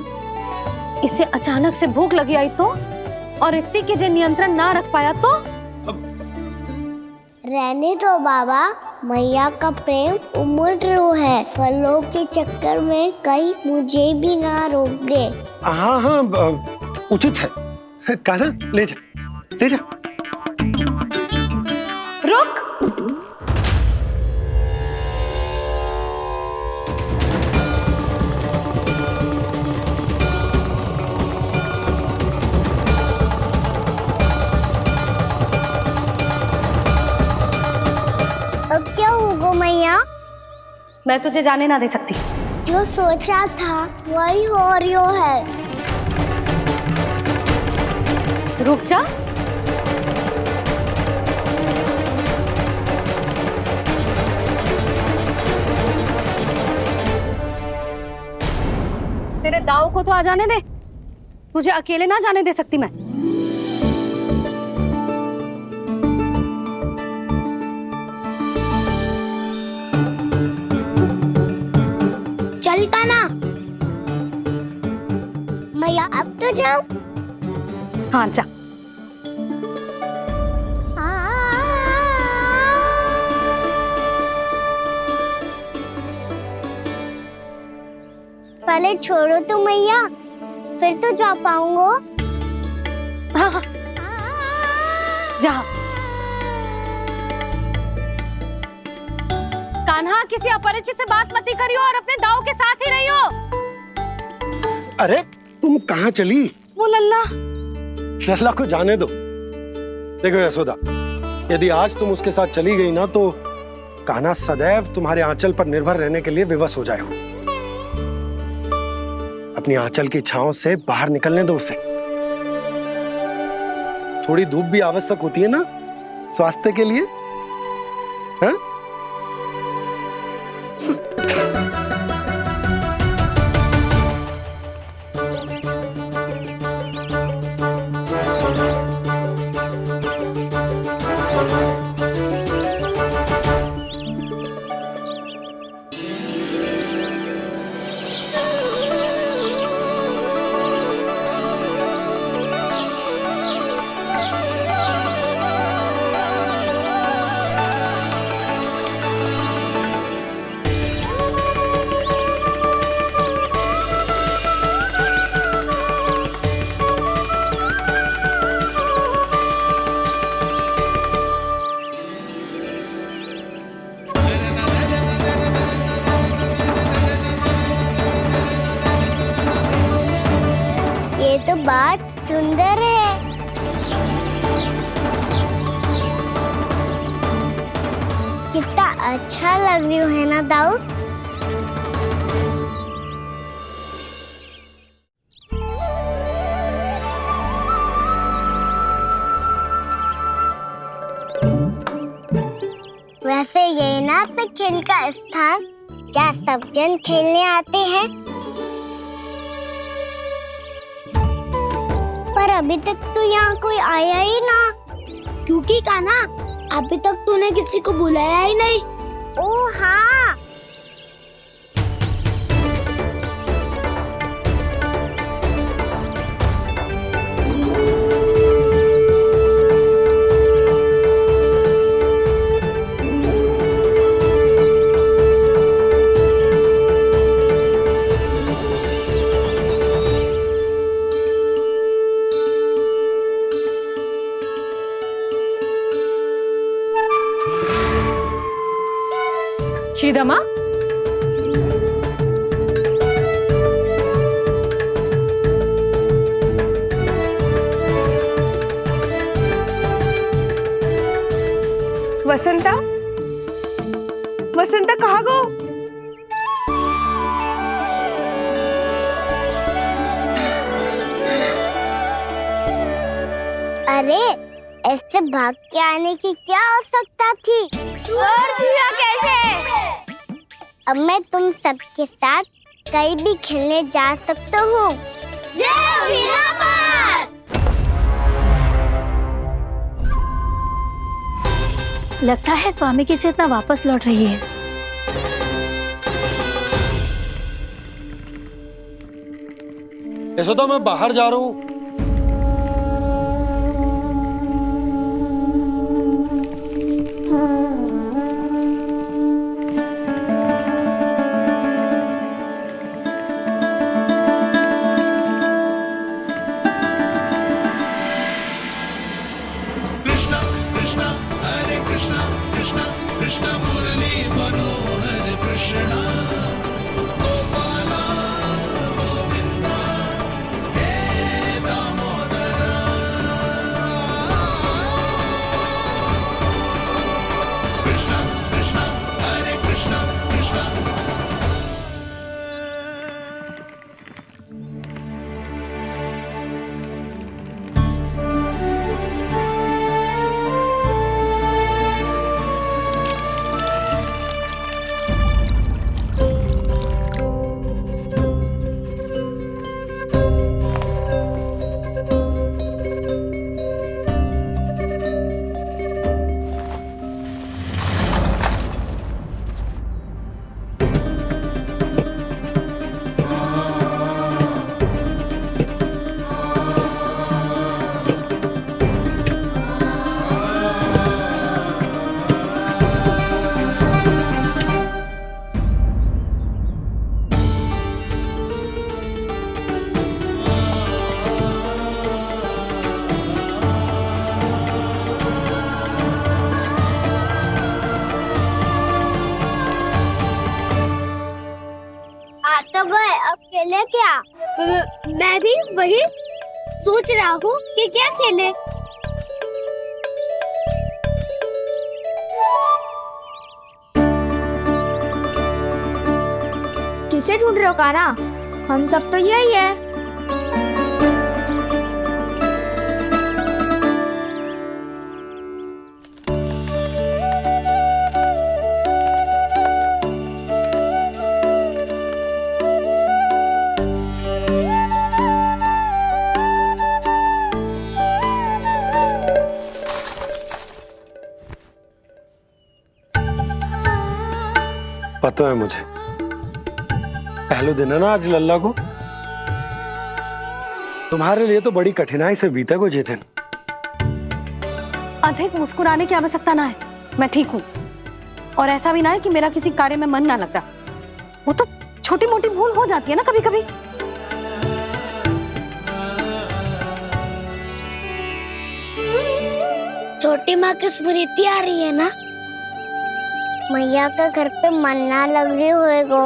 इसे अचानक से भूख लगी आई तो, और इतनी की जे नियंत्रण ना रख पाया तो? रहने दो बाबा, मैया का प्रेम उमड़ है, फलों के चक्कर में कहीं मुझे भी ना रोक दे। हाँ हाँ उचित है। कान्हा ले जा, ले जा। रुक। अब क्या होगा मैया? मैं तुझे जाने ना दे सकती। जो सोचा था वही हो रही है। रुक जा। तेरे दाव को तो आ जाने दे, तुझे अकेले ना जाने दे सकती मैं। चल कान्हा, मैया अब तो जाओ। हाँ जा। पहले छोड़ो तो मैया, फिर तो जा पाऊंगा। हाँ हाँ जा। कान्हा, किसी अपरिचित से बात मत करियो और अपने दाव के साथ ही रहियो। अरे तुम कहाँ चली? वो लल्ला। लल्ला को जाने दो। देखो यशोदा, यदि आज तुम उसके साथ चली गई ना तो कान्हा सदैव तुम्हारे आंचल पर निर्भर रहने के लिए विवश हो जाएगा। अपनी आंचल की छांव से बाहर निकलने दो उसे। थोड़ी धूप भी आवश्यक होती है ना स्वास्थ्य के लिए, हाँ? ये तो बात सुंदर है। कितना अच्छा लग रही है ना दाऊद? वैसे ये ना तो खेल का स्थान जहाँ सब जन खेलने आते हैं, पर अभी तक तो यहाँ कोई आया ही ना। क्योंकि कान्हा, अभी तक तूने किसी को बुलाया ही नहीं। ओह हाँ, श्रीदमा, वसंता, वसंता कहाँ गो? अरे ऐसे भाग के आने की क्या आवश्यकता थी? कैसे? अब मैं तुम सबके साथ कहीं भी खेलने जा सकता हूँ। लगता है स्वामी की चेतना वापस लौट रही है। यशोदा मैं बाहर जा रहा हूँ। कृष्ण कृष्ण हरे कृष्ण कृष्ण कृष्ण मुरली मनोहर कृष्ण गोपाला गोविंदा हे दामोदरा कृष्ण कृष्ण हरे कृष्ण कृष्ण तो गए, अब खेले क्या? मैं भी वही सोच रहा हूँ कि क्या खेले। किसे ढूंढ रहे हो काना? हम सब तो यही है। पता है मुझे, पहले दिन है ना आज लल्ला को। तुम्हारे लिए तो बड़ी कठिनाई से बीता को जितिन। अधिक मुस्कुराने की आवश्यकता ना है, मैं ठीक हूँ। और ऐसा भी ना है कि मेरा किसी कार्य में मन ना लग रहा। वो तो छोटी मोटी भूल हो जाती है ना कभी कभी। छोटी माँ की स्मृति आ रही है ना? मैया का घर पे मन ना लग रही होएगो।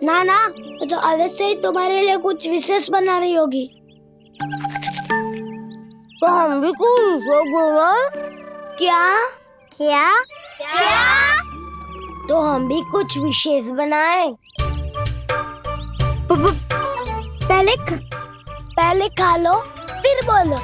ना ना, तो अवश्य ही तुम्हारे लिए कुछ विशेष बना रही होगी। तो हम भी कुछ विशेष बोला? क्या क्या क्या? तो हम भी कुछ विशेष बनाए। पहले खा लो फिर बोलो।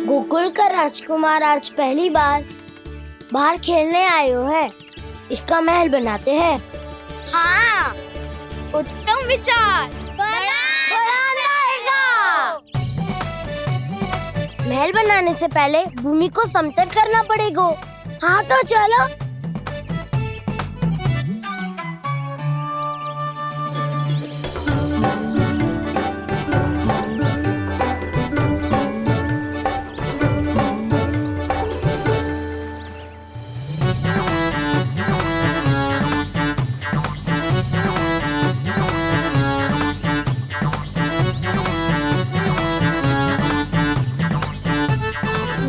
गोकुल का राजकुमार आज पहली बार बाहर खेलने आए हो है, इसका महल बनाते हैं। हाँ, उत्तम विचार। बड़ा आएगा। महल बनाने से पहले भूमि को समतल करना पड़ेगा। हाँ तो चलो।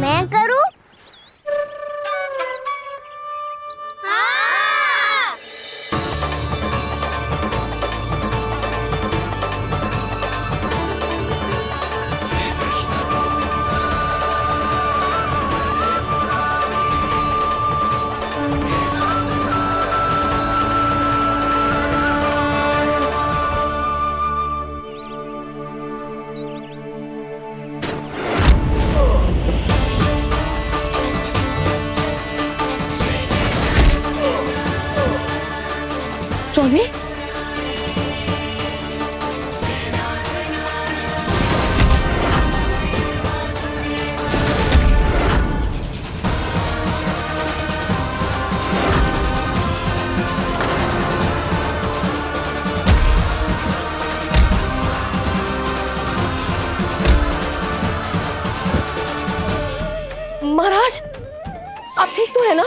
मैं करूं? हाँ। स्वामी, आप ठीक तो है ना?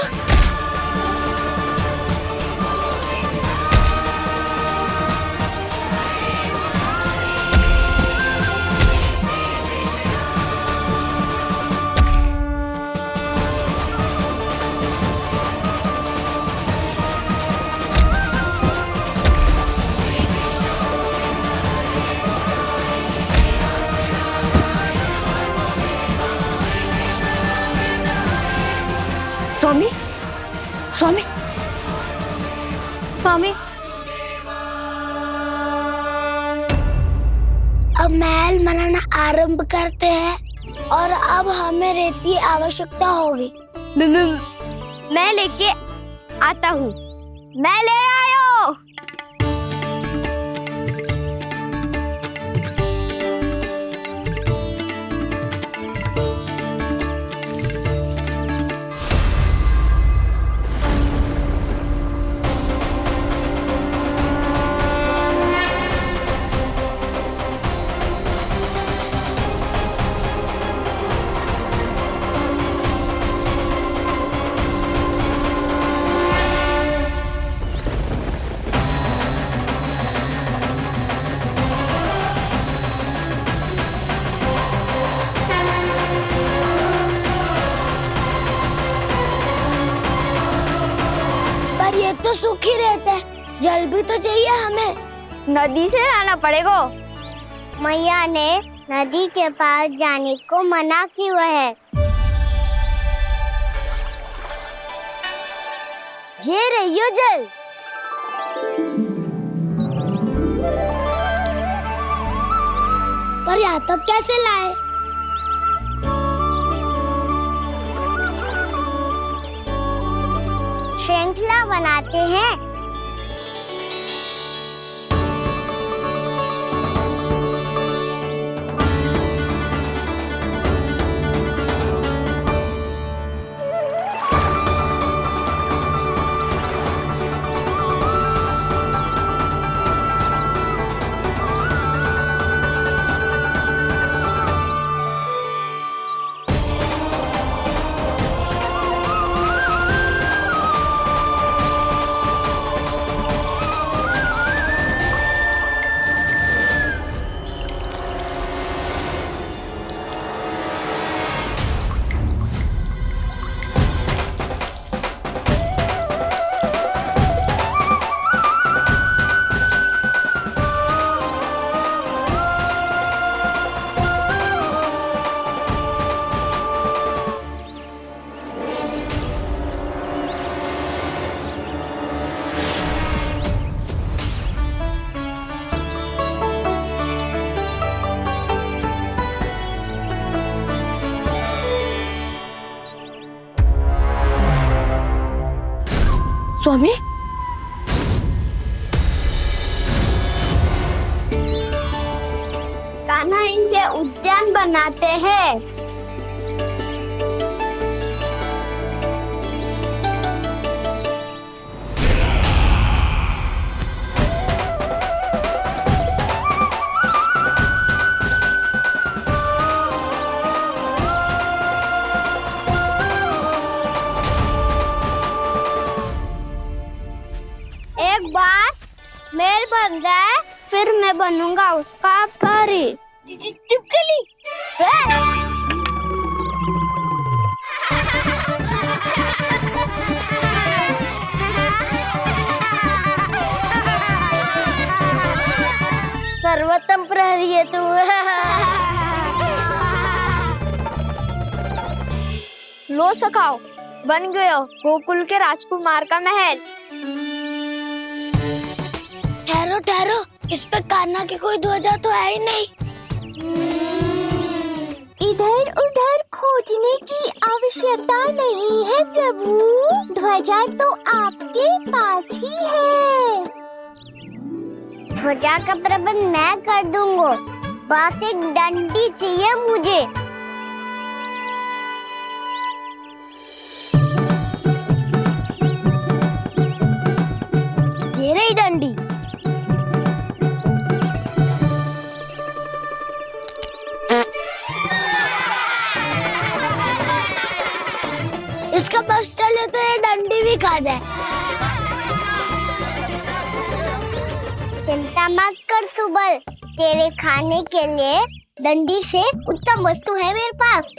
स्वामी, स्वामी, स्वामी, अब महल बनाना आरंभ करते हैं और अब हमें रेत की आवश्यकता होगी। मैं लेके आता हूँ। मैं ले आयो। तो सूखी रहता है, जल भी तो चाहिए हमें। नदी से लाना पड़ेगा। मैया ने नदी के पास जाने को मना किया है। ये रहियो जल। पर यहाँ तक कैसे लाए? श्रृंखला बनाते हैं। स्वामी, कान्हा इनसे उद्यान बनाते हैं। एक बार मेल बन जाए फिर मैं बनूंगा उसका परी। चुपकली। सर्वोत्तम प्रहरी है तू। लो सखाओ, बन गयो गोकुल के राजकुमार का महल। ठहरो ठहरो, इस पे कान्हा की कोई ध्वजा तो है ही नहीं। इधर उधर खोजने की आवश्यकता नहीं है प्रभु, ध्वजा तो आपके पास ही है। ध्वजा का प्रबंध मैं कर दूंगा, बस एक डंडी चाहिए मुझे। ये रही डंडी। इसका बस खा जाए। चिंता मत कर सुबल, तेरे खाने के लिए डंडी से उत्तम वस्तु है मेरे पास।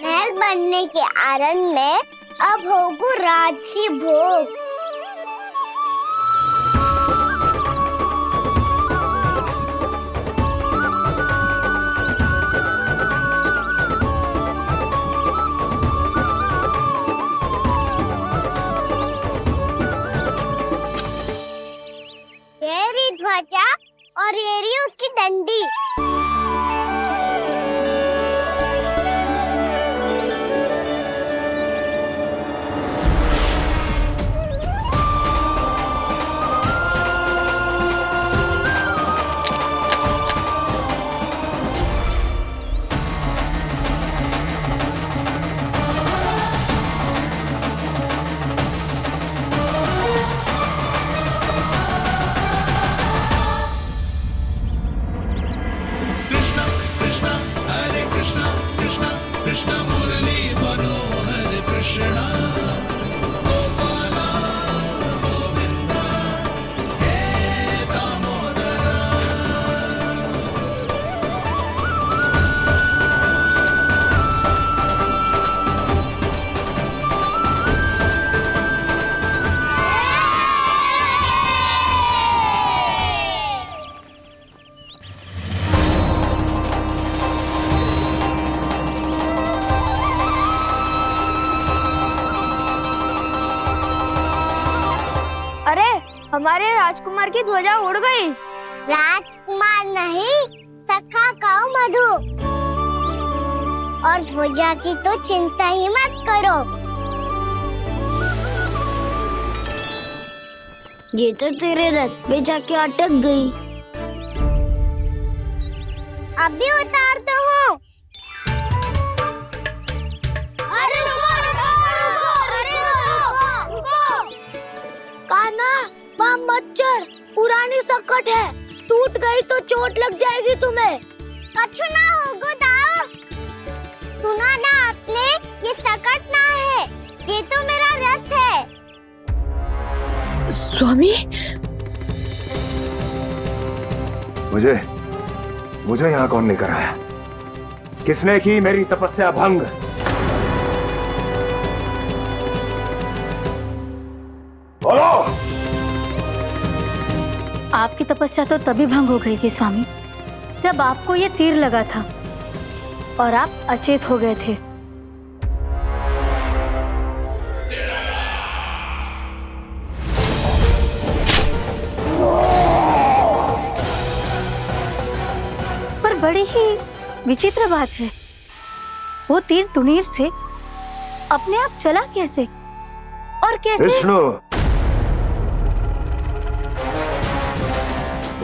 महल बनने के आनंद में अब होगू राजसी भोग। ये रही ध्वजा और ये रही उसकी डंडी। कृष्ण कृष्ण हरे कृष्ण कृष्ण कृष्ण मुरली मनोहर कृष्ण गोपाला गोविंदा हे दामोदरा। अरे हमारे राजकुमार की ध्वजा उड़ गई। राजकुमार नहीं, सखा काऊ मधु। और ध्वजा की तो चिंता ही मत करो, ये तो तेरे रथ पे जाके अटक गई। अभी उतारता हूँ। अरे रुको, कान्हा, वहाँ मत चढ़, पुरानी सकट है, टूट गई तो चोट लग जाएगी तुम्हें। कछु ना होगा दाऊ। सुना ना आपने, ये सकट ना है, ये तो मेरा रथ है। स्वामी, मुझे यहाँ कौन लेकर आया? किसने की मेरी तपस्या भंग? बोलो। आपकी तपस्या तो तभी भंग हो गई थी स्वामी, जब आपको ये तीर लगा था और आप अचेत हो गए थे। पर बड़ी ही विचित्र बात है, वो तीर तुनीर से अपने आप चला कैसे और कैसे? विष्णु,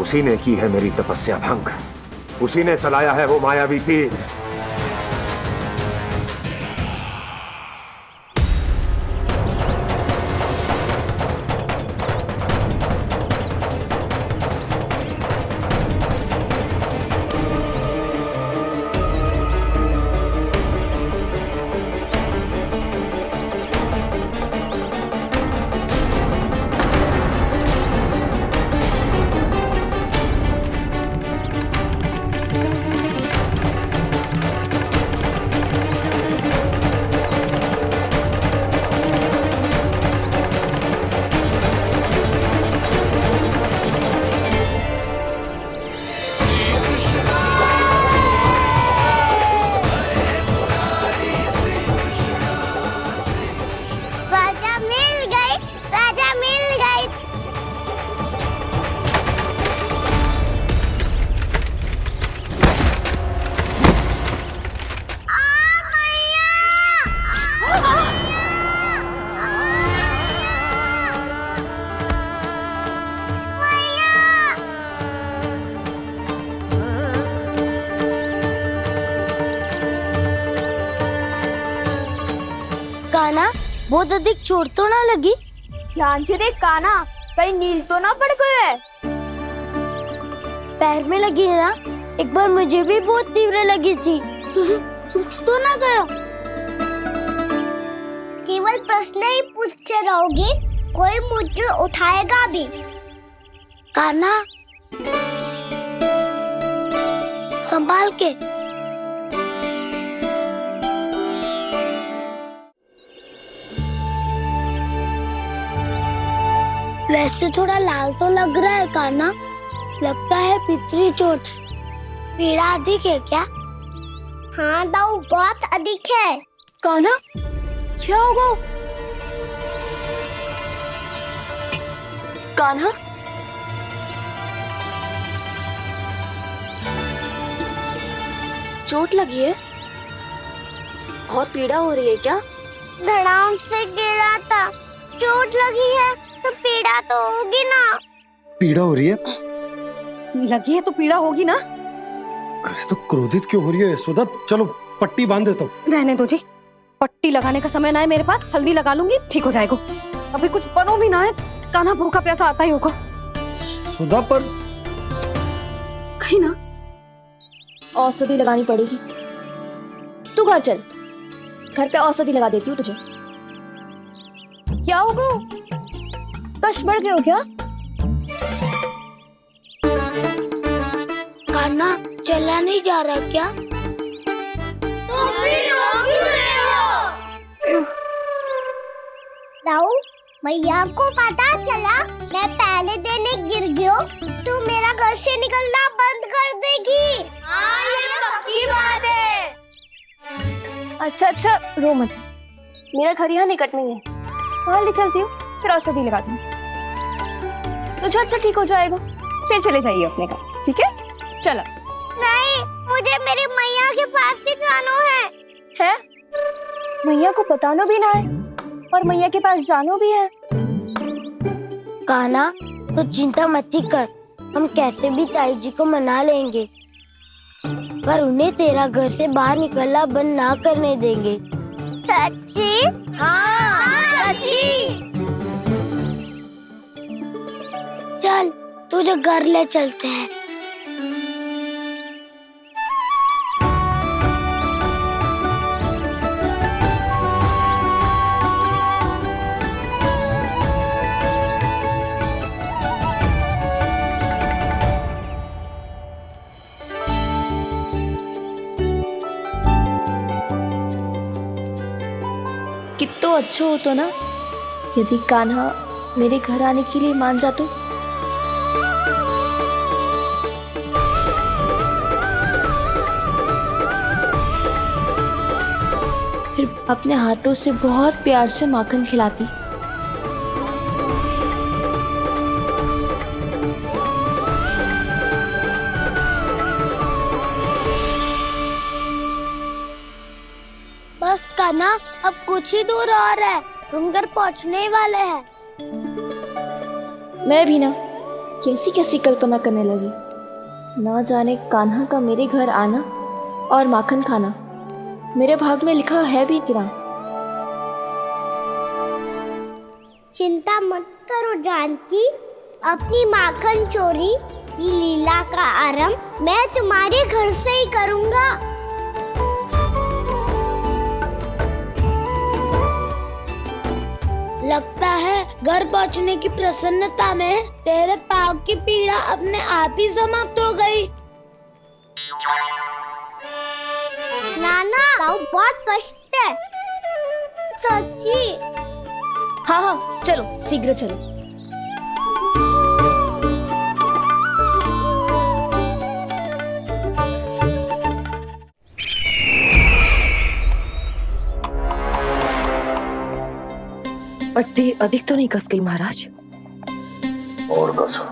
उसी ने की है मेरी तपस्या भंग, उसी ने चलाया है वो मायावी तीर। बहुत अधिक चोट तो ना लगी? ध्यान से देख कान्हा, कहीं नील तो ना पड़ गए है। पैर में लगी है ना? एक बार मुझे भी बहुत तीव्र लगी थी। सूझ तो ना गया? केवल प्रश्न ही पूछते रहोगे, कोई मुझे उठाएगा भी? कान्हा, संभाल के। वैसे थोड़ा लाल तो लग रहा है कान्हा, लगता है पितरी चोट। पीड़ा अधिक है क्या? हाँ दाऊ, बहुत अधिक है। कान्हा, क्या होगा? कान्हा, चोट लगी है? बहुत पीड़ा हो रही है क्या? धड़ाम से गिरा था, चोट लगी है तो पीड़ा तो होगी ना। पीड़ा हो रही है? लगी है तो पीड़ा होगी ना। अरे तो क्रोधित क्यों हो रही है यशोदा? चलो पट्टी बांध देता हूँ। रहने दो जी, पट्टी लगाने का समय ना है मेरे पास। हल्दी लगा लूंगी, ठीक हो जाएगा। अभी कुछ बनो भी ना है, कान्हा भूखा प्यासा आता ही होगा। सुधा पर कहीं ना औषधि लगानी पड़ेगी। तू घर चल, घर पे औषधि लगा देती हूँ तुझे। क्या होगा? कष्ट बढ़ गए हो क्या? कान्हा चला नहीं जा रहा क्या? तो फिर रो क्यों रहे हो? दाऊ, मैया को पता चला मैं पहले दिन ही गिर गया तो मेरा घर से निकलना बंद कर देगी। हाँ, ये पक्की बात है। अच्छा अच्छा, रो मत। मेरा घर यहाँ निकट में है, वहाँ ले चलती हूँ, फिर औषधि लगा दूंगी। तुझे अच्छा ठीक हो जाएगा, फिर चले जाइए अपने घर, ठीक है? चलो। नहीं, मुझे मेरी मैया के पास ही जाना है। मैया को बताना भी ना है और मैया के पास जानो भी है। कान्हा, तो चिंता मत ही कर, हम कैसे भी ताई जी को मना लेंगे, पर उन्हें तेरा घर से बाहर निकलना बंद ना करने देंगे। सच्ची? हाँ, सच्ची। चल, तुझे घर ले चलते हैं। कितना अच्छा हो तो ना यदि कान्हा मेरे घर आने के लिए मान जा तो। फिर अपने हाथों से बहुत प्यार से माखन खिलाती। बस कान्हा, अब कुछ ही दूर और है, हम घर पहुंचने ही वाले हैं। मैं भी ना कैसी कैसी कल्पना करने लगी। ना जाने कान्हा का मेरे घर आना और माखन खाना मेरे भाग में लिखा है भी कि ना। चिंता मत करो जानकी, अपनी माखन चोरी की लीला का आरंभ मैं तुम्हारे घर से ही करूंगा। लगता है घर पहुंचने की प्रसन्नता में तेरे पाँव की पीड़ा अपने आप ही समाप्त हो गई। नाना, पाँव बहुत कष्ट है। सच्ची? हाँ हाँ, चलो शीघ्र चलो। पट्टी अधिक तो नहीं कस गई महाराज? और कसो।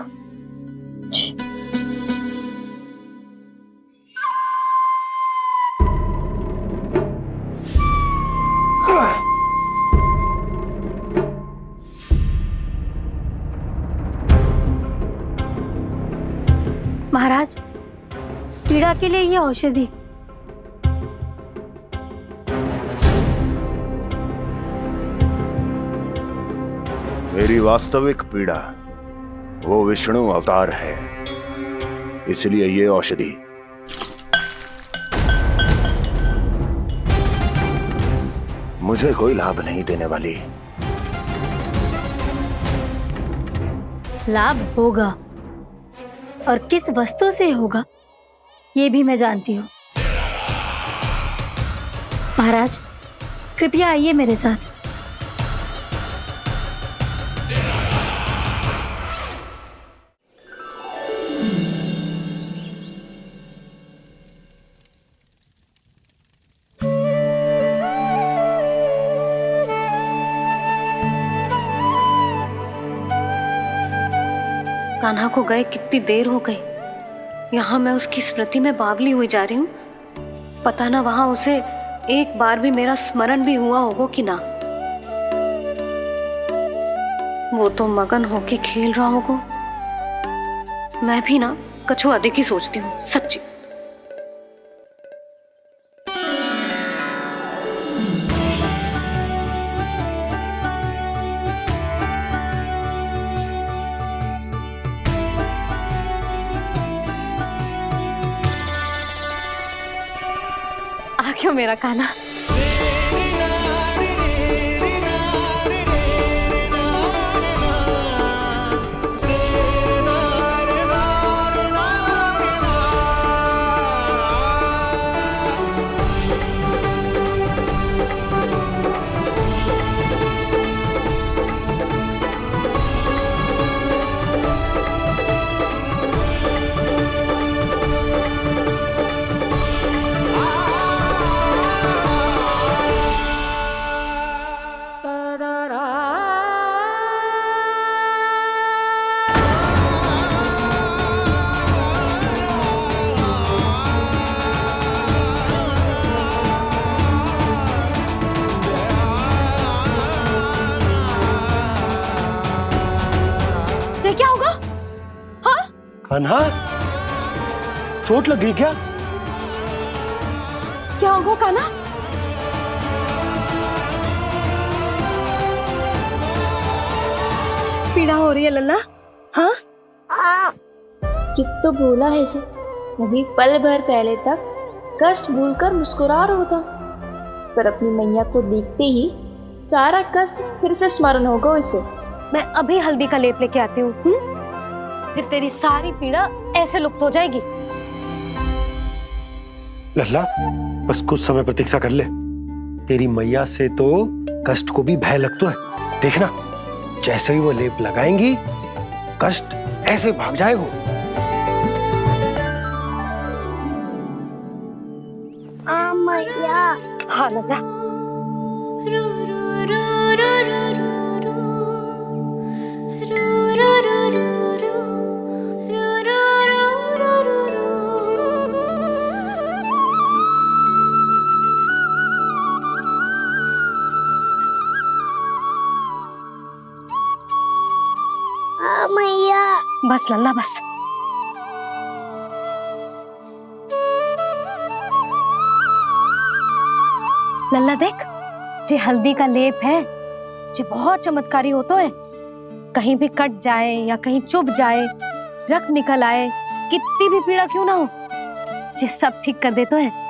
महाराज, पीड़ा के लिए ये औषधि। मेरी वास्तविक पीड़ा वो विष्णु अवतार है, इसलिए ये औषधि मुझे कोई लाभ नहीं देने वाली। लाभ होगा, और किस वस्तु से होगा ये भी मैं जानती हूँ। महाराज, कृपया आइए मेरे साथ। कान्हा को गए कितनी देर हो गई। यहाँ मैं उसकी स्मृति में बावली हुई जा रही हूँ। पता ना वहां उसे एक बार भी मेरा स्मरण भी हुआ होगा कि ना। वो तो मगन होके खेल रहा होगा। मैं भी ना कछु अधिक ही सोचती हूँ, सच्ची। आ क्यों मेरा कान्हा? क्या होगा? हाँ? कान्हा, चोट लग गई क्या? क्या होगा कान्हा? पीड़ा हो रही है लल्ला? हाँ? कित तो भूला है जी, अभी पल भर पहले तक कष्ट भूलकर मुस्कुरा रहा था, पर अपनी मैया को देखते ही सारा कष्ट फिर से स्मरण होगा उसे। मैं अभी हल्दी का लेप लेके आती हूँ, फिर तेरी सारी पीड़ा ऐसे लुप्त हो जाएगी। लल्ला, बस कुछ समय प्रतीक्षा कर ले। तेरी मैया से तो कष्ट को भी भय लगता है। देखना, जैसे ही वो लेप लगाएंगी, कष्ट ऐसे भाग जाएगा। मैया। हाँ लल्ला। मैया। बस लल्ला बस। लल्ला देख, जे हल्दी का लेप है, जे बहुत चमत्कारी होता है। कहीं भी कट जाए या कहीं चुभ जाए, रक्त निकल आए, कितनी भी पीड़ा क्यों ना हो, जे सब ठीक कर देता है।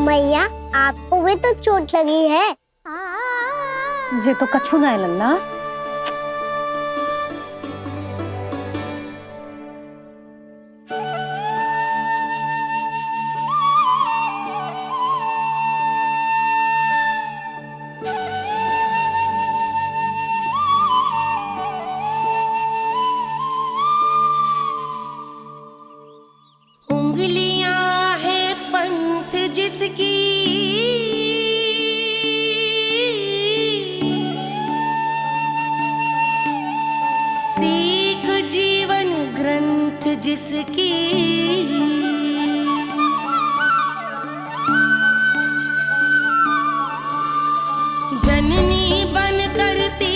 मैया, आपको भी तो चोट लगी है। जे तो कछु ना है लल्ला। उंगलियां है पंथ जिसकी, सीख जीवन ग्रंथ जिसकी, जननी बन करती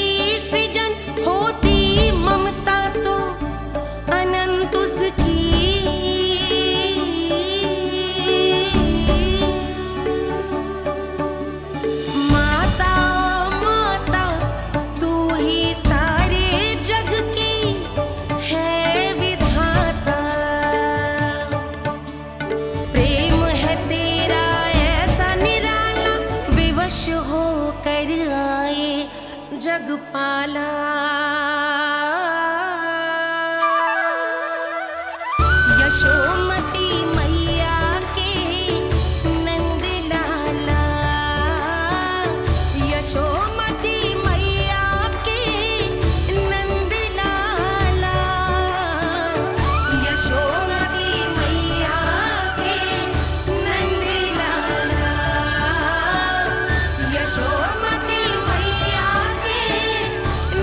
जग पाला। यशोमती मैया के नंद लाला, यशोमती मैया के नंद लाला, यशोमती मैया के नंद लाला, यशोमती मैया के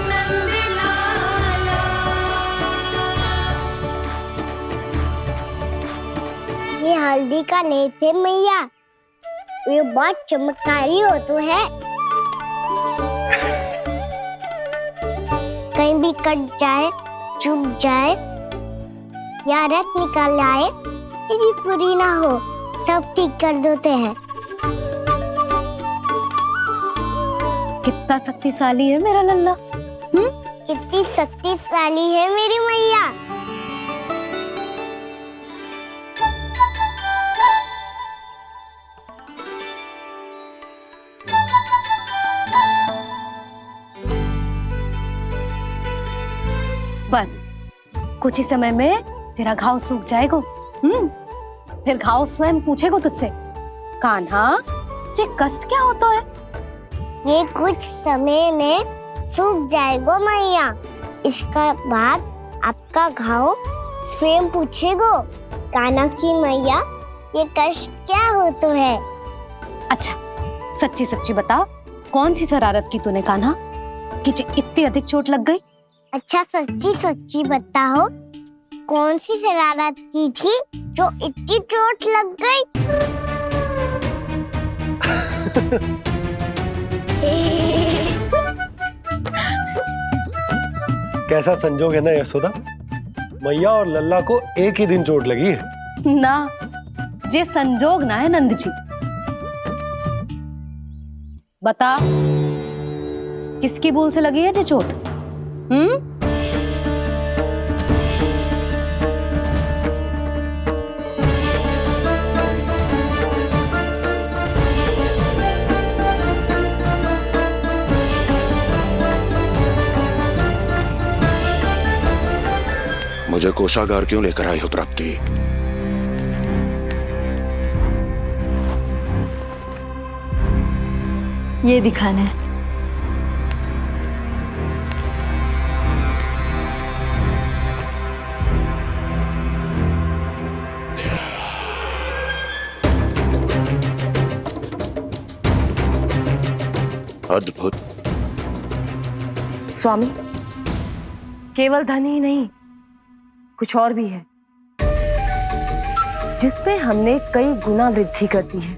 नंद लाला। ये हल्दी का लेप है मैया, ये बहुत चमत्कारी हो तो है। कहीं भी कट जाए, चुभ जाए या रत निकल आए, ये भी पूरी ना हो, सब ठीक कर देते हैं। कितना शक्तिशाली है मेरा लल्ला। कितनी शक्तिशाली है मेरी मैया। बस कुछ ही समय में तेरा घाव सूख जाएगा। फिर घाव स्वयं पूछेगा तुझसे, कान्हा ये कष्ट क्या होता है? ये कुछ समय में सूख जाएगा मैया। इसका बाद आपका घाव स्वयं पूछेगा, कान्हा की मैया ये कष्ट क्या हो तो है। अच्छा सच्ची सच्ची बता, कौन सी शरारत की तूने कान्हा कि इतनी अधिक चोट लग गई? अच्छा सच्ची सच्ची बताओ, कौन सी शरारत की थी जो इतनी चोट लग गई? कैसा संजोग है ना यशोदा, मैया और लल्ला को एक ही दिन चोट लगी है। ना ये संजोग ना है नंद जी। बता किसकी भूल से लगी है ये चोट? मुझे कोषागार क्यों लेकर आई हो प्राप्ति? ये दिखाना है। अद्भुत। स्वामी, केवल धन ही नहीं, कुछ और भी है जिसमें हमने कई गुना वृद्धि कर दी है।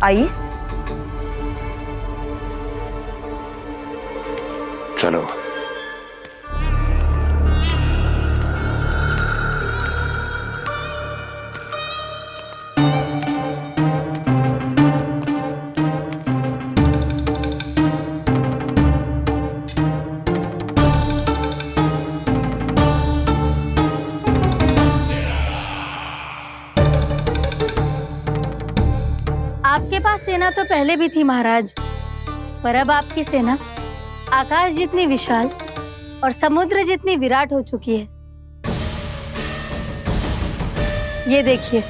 आइए चलो। आपके पास सेना तो पहले भी थी महाराज, पर अब आपकी सेना आकाश जितनी विशाल और समुद्र जितनी विराट हो चुकी है। ये देखिए,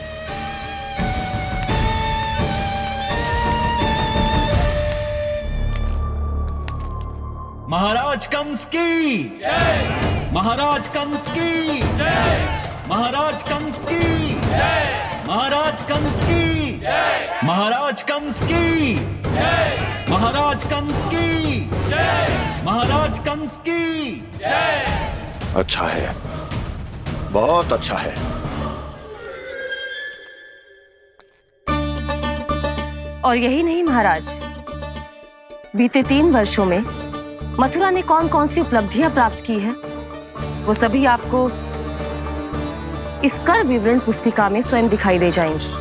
महाराज कंस की जय, महाराज कंस की जय, महाराज कंस की जय, महाराज कंस की जय, महाराज कंस की जय, महाराज कंस की जय, महाराज कंस की जय। अच्छा है, बहुत अच्छा है। और यही नहीं महाराज, बीते 3 वर्षों में मथुरा ने कौन कौन सी उपलब्धियां प्राप्त की है, वो सभी आपको इस कर विवरण पुस्तिका में स्वयं दिखाई दे जाएंगी।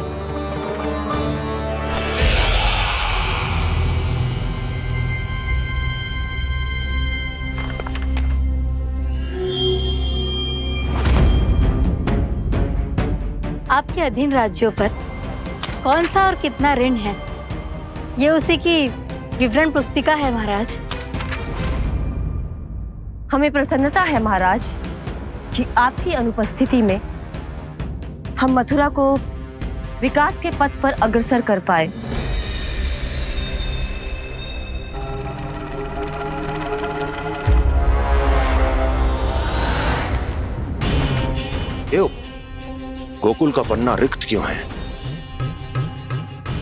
आपके अधीन राज्यों पर कौन सा और कितना ऋण है, ये उसी की विवरण पुस्तिका है महाराज। हमें प्रसन्नता है महाराज कि आपकी अनुपस्थिति में हम मथुरा को विकास के पथ पर अग्रसर कर पाए। क्यों गोकुल का पन्ना रिक्त क्यों है?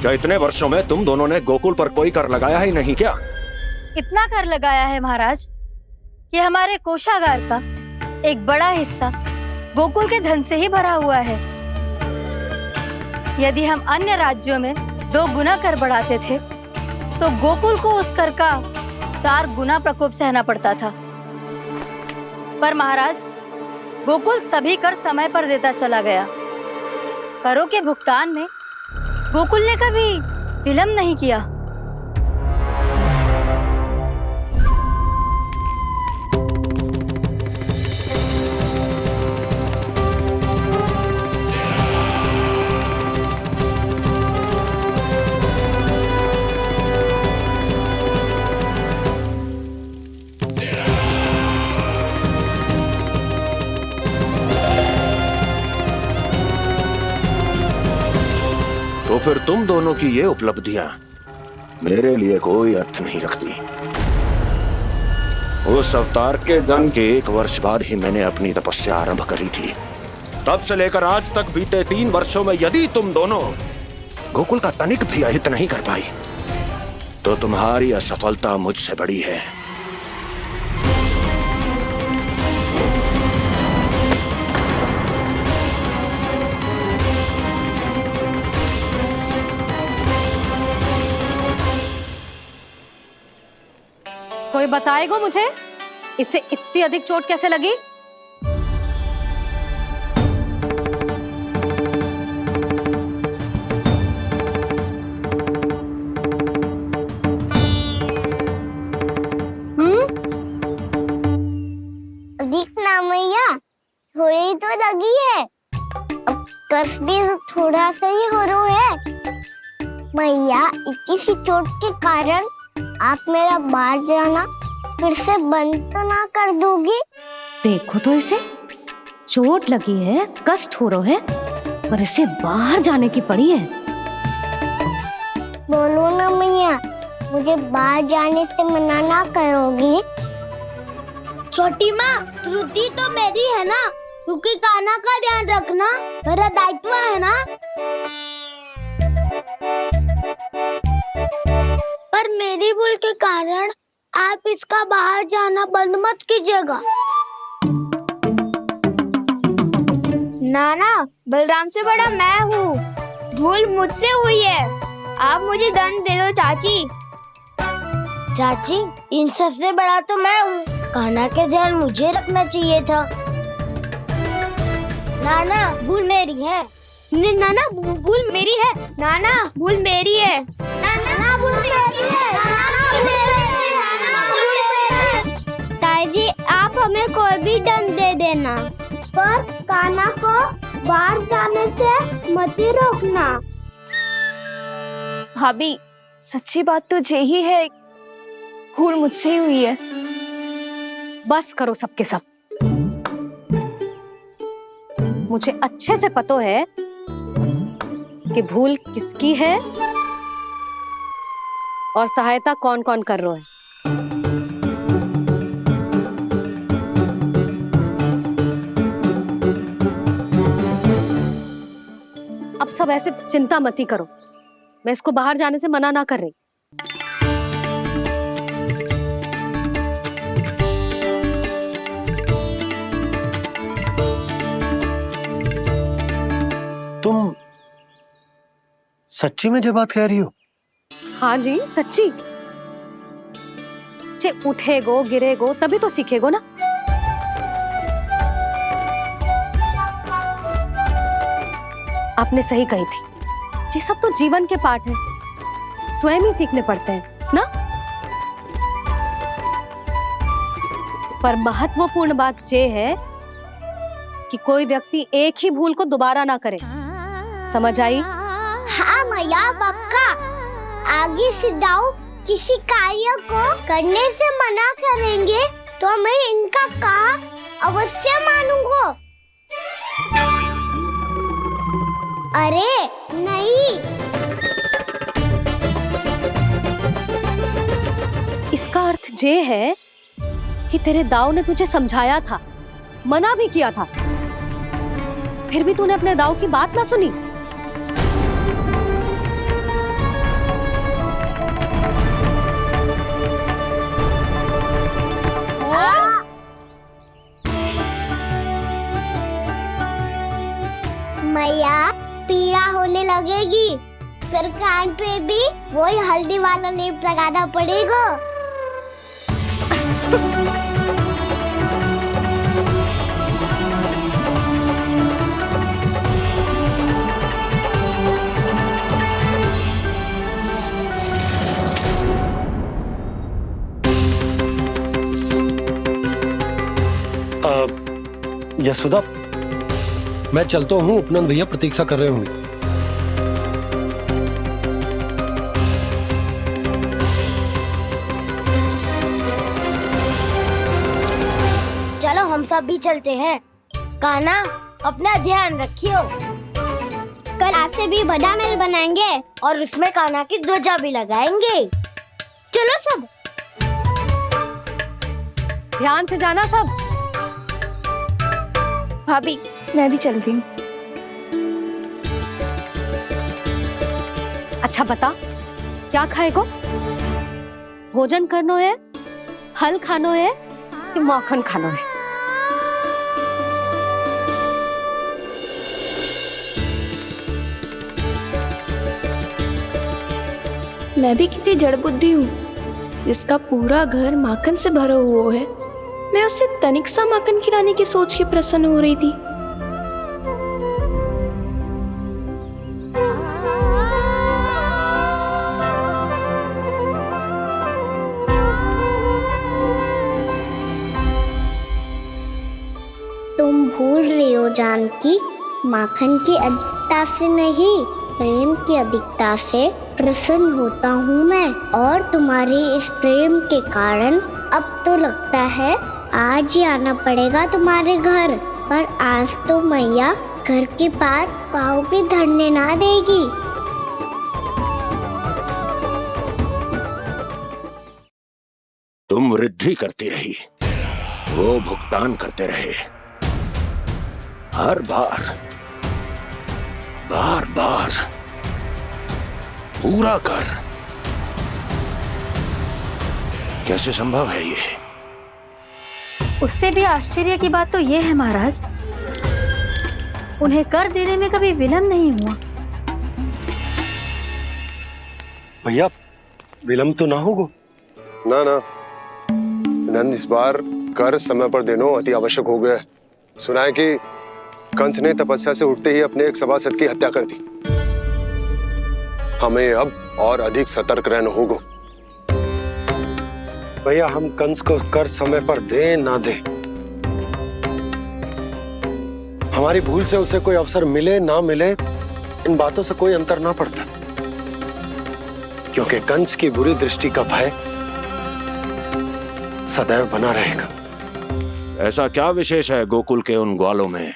क्या इतने वर्षों में तुम दोनों ने गोकुल पर कोई कर लगाया ही नहीं क्या? इतना कर लगाया है महाराज कि हमारे कोषागार का एक बड़ा हिस्सा गोकुल के धन से ही भरा हुआ है। यदि हम अन्य राज्यों में 2 गुना कर बढ़ाते थे तो गोकुल को उस कर का 4 गुना प्रकोप सहना पड़ता था। पर महाराज, गोकुल सभी कर समय पर देता चला गया। करों के भुगतान में गोकुल ने कभी विलंब नहीं किया। तो फिर तुम दोनों की ये उपलब्धियां मेरे लिए कोई अर्थ नहीं रखती। उस अवतार के जन्म के 1 वर्ष बाद ही मैंने अपनी तपस्या आरंभ करी थी। तब से लेकर आज तक बीते 3 वर्षों में यदि तुम दोनों गोकुल का तनिक भी अहित नहीं कर पाई तो तुम्हारी असफलता मुझसे बड़ी है। कोई बताएगा मुझे इसे इतनी अधिक चोट कैसे लगी? अधिक ना मैया, थोड़ी तो लगी है। अब कस भी थोड़ा सा ही हो रहा है। मैया, इतनी सी चोट के कारण आप मेरा बाहर जाना फिर से बंद तो ना कर दोगी? देखो तो इसे, चोट लगी है, कष्ट हो रहा है, पर इसे बाहर जाने की पड़ी है। बोलो ना मैया, मुझे बाहर जाने से मना ना करोगी? छोटी माँ, त्रुटि तो मेरी है ना, क्योंकि कान्हा का ध्यान रखना मेरा दायित्व है ना। पर मेरी भूल के कारण आप इसका बाहर जाना बंद मत कीजिएगा। नाना, बलराम से बड़ा मैं हूँ, भूल मुझसे हुई है, आप मुझे दंड दे दो चाची। चाची, इन सबसे बड़ा तो मैं हूँ, कान्हा के ध्यान मुझे रखना चाहिए था। नाना, भूल मेरी है। नाना, भूल मेरी है। नाना, भूल मेरी है। नाना, भूल मेरी है। ताई जी, आप हमें कोई भी दंड दे देना, पर कान्हा को बाहर जाने से मत ही रोकना। भाभी, सच्ची बात तो यही है, भूल मुझसे ही हुई है। बस करो सबके सब। मुझे अच्छे से पता है कि भूल किसकी है और सहायता कौन कौन कर रहा है। अब सब ऐसे चिंता मत ही करो, मैं इसको बाहर जाने से मना ना कर रही। तुम सच्ची में जो बात कह रही हो? हाँ जी, सच्ची। जे उठेगो गिरेगो तभी तो सीखेगो ना। आपने सही कही थी, ये सब तो जीवन के पाठ है, स्वयं ही सीखने पड़ते हैं ना। पर महत्वपूर्ण बात ये है कि कोई व्यक्ति एक ही भूल को दोबारा ना करे, समझ आई? हाँ मैया, पक्का। आगे से जाओ किसी कार्य को करने से मना करेंगे तो मैं इनका कहा अवश्य मानूंगा। अरे नहीं। इसका अर्थ ये है कि तेरे दाऊ ने तुझे समझाया था, मना भी किया था, फिर भी तूने अपने दाऊ की बात ना सुनी। मैया पीड़ा होने लगेगी, फिर कान पे भी वही हल्दी वाला लेप लगाना पड़ेगा। यशोदा, मैं चलता हूँ, उपनंद भैया प्रतीक्षा कर रहे होंगे। चलो हम सब भी चलते हैं। कान्हा अपना ध्यान रखियो। कल आज से भी बड़ा महल बनाएंगे और उसमें कान्हा की ध्वजा भी लगाएंगे। चलो सब। ध्यान से जाना सब। भाभी मैं भी चलती हूँ। अच्छा बता, क्या खाएगो? भोजन करनो है, फल खानो है कि माखन खानो है? मैं भी कितनी जड़ बुद्धि हूँ, जिसका पूरा घर माखन से भरा हुआ है। मैं उससे तनिक सा माखन खिलाने की सोच के प्रसन्न हो रही थी। तुम भूल रही हो जानकी, माखन की अधिकता से नहीं, प्रेम की अधिकता से प्रसन्न होता हूँ मैं। और तुम्हारे इस प्रेम के कारण अब तो लगता है आज ही आना पड़ेगा तुम्हारे घर। पर आज तो मैया घर के पार पाँव भी धरने ना देगी। तुम वृद्धि करती रही, वो भुगतान करते रहे। हर बार बार बार पूरा कर। कैसे संभव है ये? उससे भी आश्चर्य की बात तो ये है महाराज, उन्हें कर देने में कभी विलंब नहीं हुआ। भैया विलंब तो ना होगा? ना ना नंद, इस बार कर समय पर देना अति आवश्यक हो गया है। सुना है कि कंस ने तपस्या से उठते ही अपने एक सभासद की हत्या कर दी। हमें अब और अधिक सतर्क रहना होगा। भैया हम कंस को कर समय पर दे ना दे, हमारी भूल से उसे कोई अवसर मिले ना मिले, इन बातों से कोई अंतर ना पड़ता, क्योंकि कंस की बुरी दृष्टि का भय सदैव बना रहेगा। ऐसा क्या विशेष है गोकुल के उन ग्वालों में?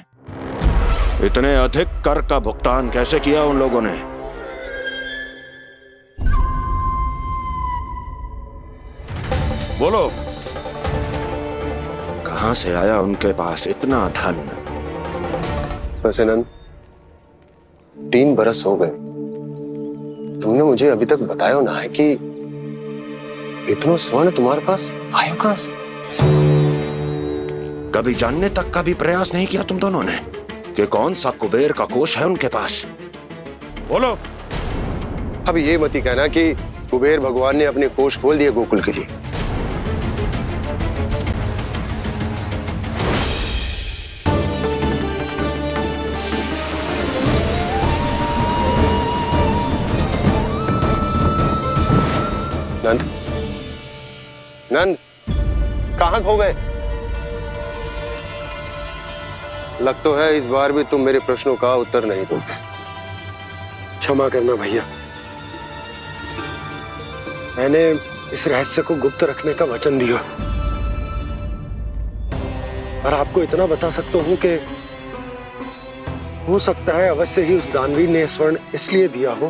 इतने अधिक कर का भुगतान कैसे किया उन लोगों ने? बोलो, कहां से आया उनके पास इतना धन? वैसे नंद, 3 बरस हो गए, तुमने मुझे अभी तक बताया ना है कि इतना स्वर्ण तुम्हारे पास आयो कहां से? कभी जानने तक का भी प्रयास नहीं किया तुम दोनों ने कि कौन सा कुबेर का कोष है उनके पास? बोलो। अब ये मत ही कहना कि कुबेर भगवान ने अपने कोष खोल दिए गोकुल के लिए। नंद, नंद, कहां खो गए? लग तो है इस बार भी तुम मेरे प्रश्नों का उत्तर नहीं दोगे। क्षमा करना भैया, मैंने इस रहस्य को गुप्त रखने का वचन दिया, पर आपको इतना बता सकता हूं कि हो सकता है अवश्य ही उस दानवी ने स्वर्ण इसलिए दिया हो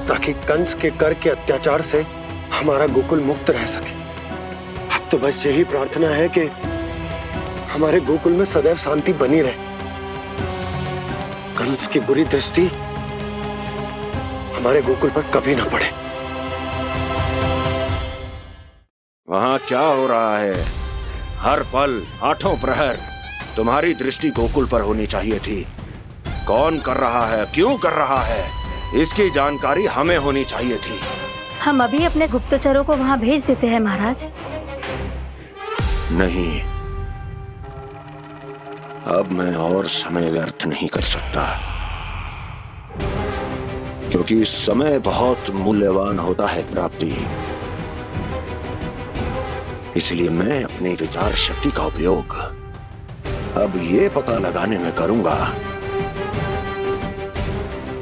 ताकि कंस के कर के अत्याचार से हमारा गोकुल मुक्त रह सके। अब तो बस यही प्रार्थना है कि हमारे गोकुल में सदैव शांति बनी रहे, कंस की बुरी दृष्टि हमारे गोकुल पर कभी ना पड़े। वहां क्या हो रहा है? हर पल आठों प्रहर तुम्हारी दृष्टि गोकुल पर होनी चाहिए थी। कौन कर रहा है, क्यों कर रहा है, इसकी जानकारी हमें होनी चाहिए थी। हम अभी अपने गुप्तचरों को वहां भेज देते हैं महाराज। नहीं, अब मैं और समय व्यर्थ नहीं कर सकता, क्योंकि समय बहुत मूल्यवान होता है प्राप्ति। इसलिए मैं अपनी विचार शक्ति का उपयोग अब ये पता लगाने में करूंगा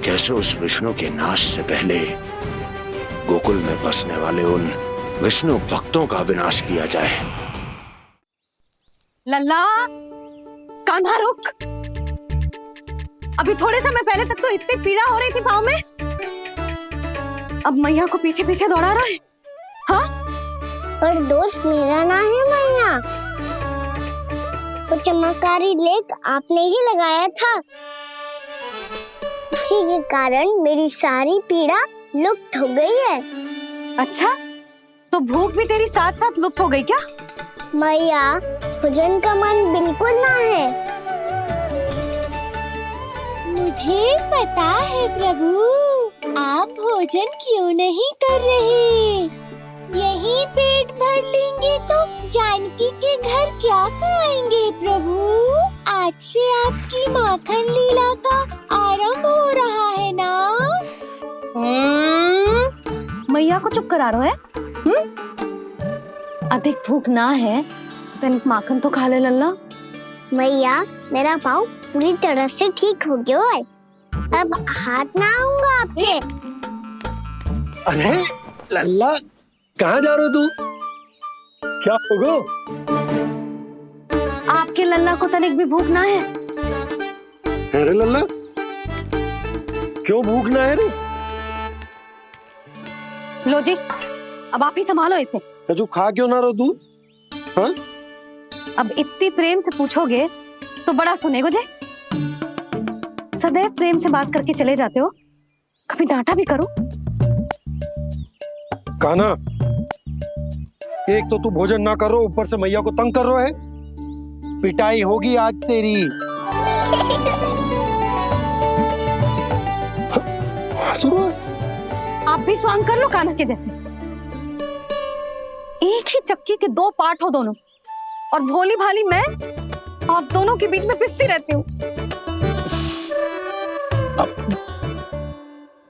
कैसे उस विष्णु के नाश से पहले गोकुल में बसने वाले उन विष्णु भक्तों का विनाश किया जाए। लल्ला, कान्हा रुक। अभी थोड़े समय पहले तक तो इतनी पीड़ा हो रही थी पाँव में, अब मैया को पीछे पीछे दौड़ा रहा है। हाँ, पर दोस्त मेरा ना है मैया, वो चमत्कारी लेख आपने ही लगाया था, इसी के कारण मेरी सारी पीड़ा लुप्त हो गई है। अच्छा, तो भूख भी तेरी साथ साथ लुप्त हो गई क्या? मैया, भोजन का मन बिल्कुल ना है। मुझे पता है प्रभु, आप भोजन क्यों नहीं कर रहे। यही पेट भर लेंगे तो जानकी के घर क्या खाएंगे प्रभु। आज से आपकी माखन लीला का आरंभ हो रहा है ना। मैया को चुप करा रहे है। अधिक भूख ना है तो तनिक माखन तो खा ले लल्ला। मैया, मेरा पाँव पूरी तरह से ठीक हो गया है, अब हाथ ना आऊंगा आपके। अरे लल्ला, कहाँ जा रहे हो तू? क्या होगा? आपके लल्ला को तनिक भी भूख ना है? अरे लल्ला, क्यों भूख ना है रे? लो जी, अब आप ही संभालो इसे। तू खा क्यों ना रहो तू? हाँ? अब इतनी प्रेम से पूछोगे तो बड़ा सुनेगो जे। सदैव प्रेम से बात करके चले जाते हो, कभी डांटा भी करो। कान्हा, एक तो तू भोजन ना करो, ऊपर से मैया को तंग कर रहा है। पिटाई होगी आज तेरी। आप भी स्वांग कर लो कान्हा के जैसे। एक ही चक्की के दो पार्ट हो दोनों, और भोली भाली मैं आप दोनों के बीच में पिसती रहती हूँ।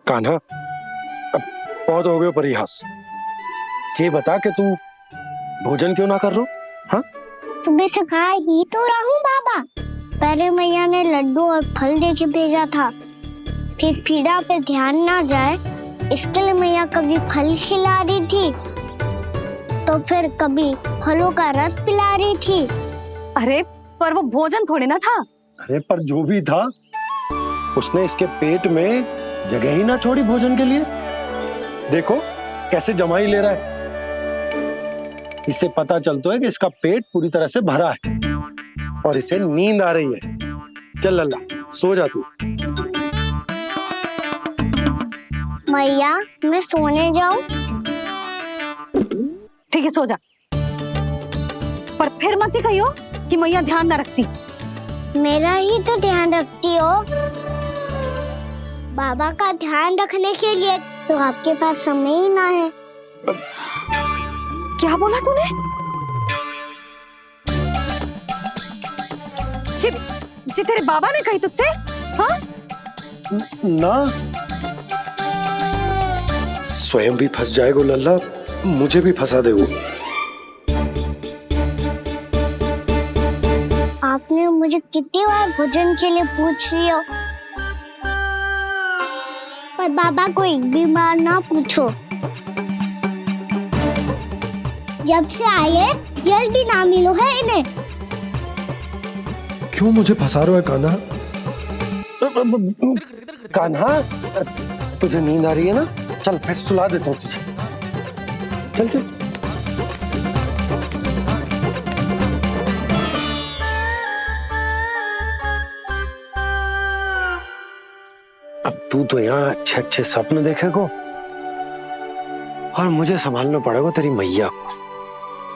कान्हा, अब बहुत हो गए परिहास। ये बता कि तू भोजन क्यों ना कर रहा? हाँ? सुबह से खा ही तो रहा हूँ बाबा। पहले मैया ने लड्डू और फल दे के भेजा था, फिर पीड़ा पे ध्यान ना जाए इसके लिए मैया कभी फल खिला रही थी तो फिर कभी फलों का रस पिला रही थी। अरे पर वो भोजन थोड़े ना था। अरे पर जो भी था, उसने इसके पेट में जगह ही ना छोड़ी भोजन के लिए। देखो कैसे जमाई ले रहा है। इससे पता चलता है कि इसका पेट पूरी तरह से भरा है और इसे नींद आ रही है। चल लल्ला, सो जा तू। मैया, मैं सोने जाऊं? ठीक है, सो जा, पर फिर मत ही कहियो कि मैया ध्यान ना रखती। मेरा ही तो ध्यान रखती हो। बाबा का ध्यान रखने के लिए तो आपके पास समय ही ना है। क्या बोला तूने? जी तेरे बाबा ने कही तुझसे? हाँ? ना, स्वयं भी फंस जाएगा लल्ला, मुझे भी फंसा देगो। आपने मुझे कितनी बार भोजन के लिए पूछ लिया, पर बाबा को एक भी बार ना पूछो। जब से आए हैं, जल भी ना मिलो है इन्हें। क्यों मुझे फंसा रहा है कान्हा? कान्हा, तुझे नींद आ रही है ना? चल मैं सुला देता हूँ तुझे। चल चल। अब तू तो यहाँ अच्छे अच्छे सपने देखेगो और मुझे संभालना पड़ेगा तेरी मैया को।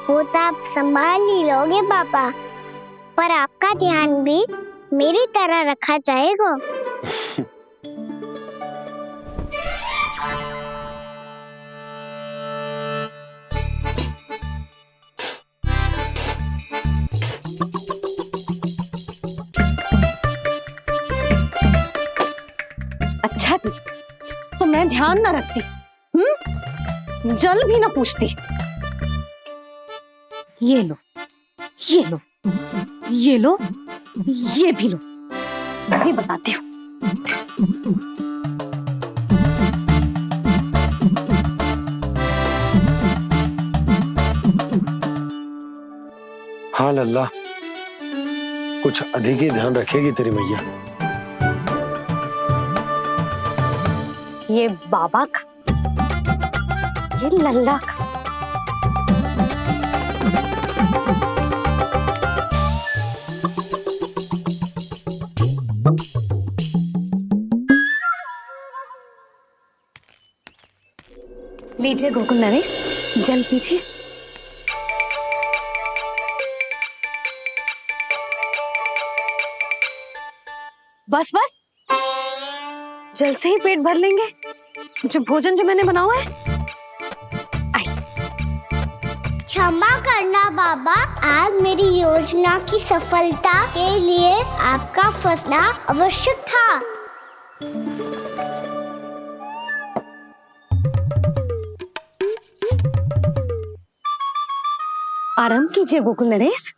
वो तो आप संभाल ही लोगे पापा, पर आपका ध्यान भी मेरी तरह रखा जाएगा। अच्छा जी, तो मैं ध्यान ना रखती, जल भी ना पूछती। ये लो, ये लो, ये लो, ये भी लो, मैं भी बताती हूँ। हाँ लल्ला, कुछ अधिक ही ध्यान रखेगी तेरी मैया। ये बाबा का, ये लल्ला का। लीजिए गोकुल नरेश, जल पीजिए। बस बस, जल से ही पेट भर लेंगे। जो भोजन जो मैंने बनाया है। क्षमा करना बाबा, आज मेरी योजना की सफलता के लिए आपका फंसना आवश्यक था। आराम कीजिए गोकुल नरेश।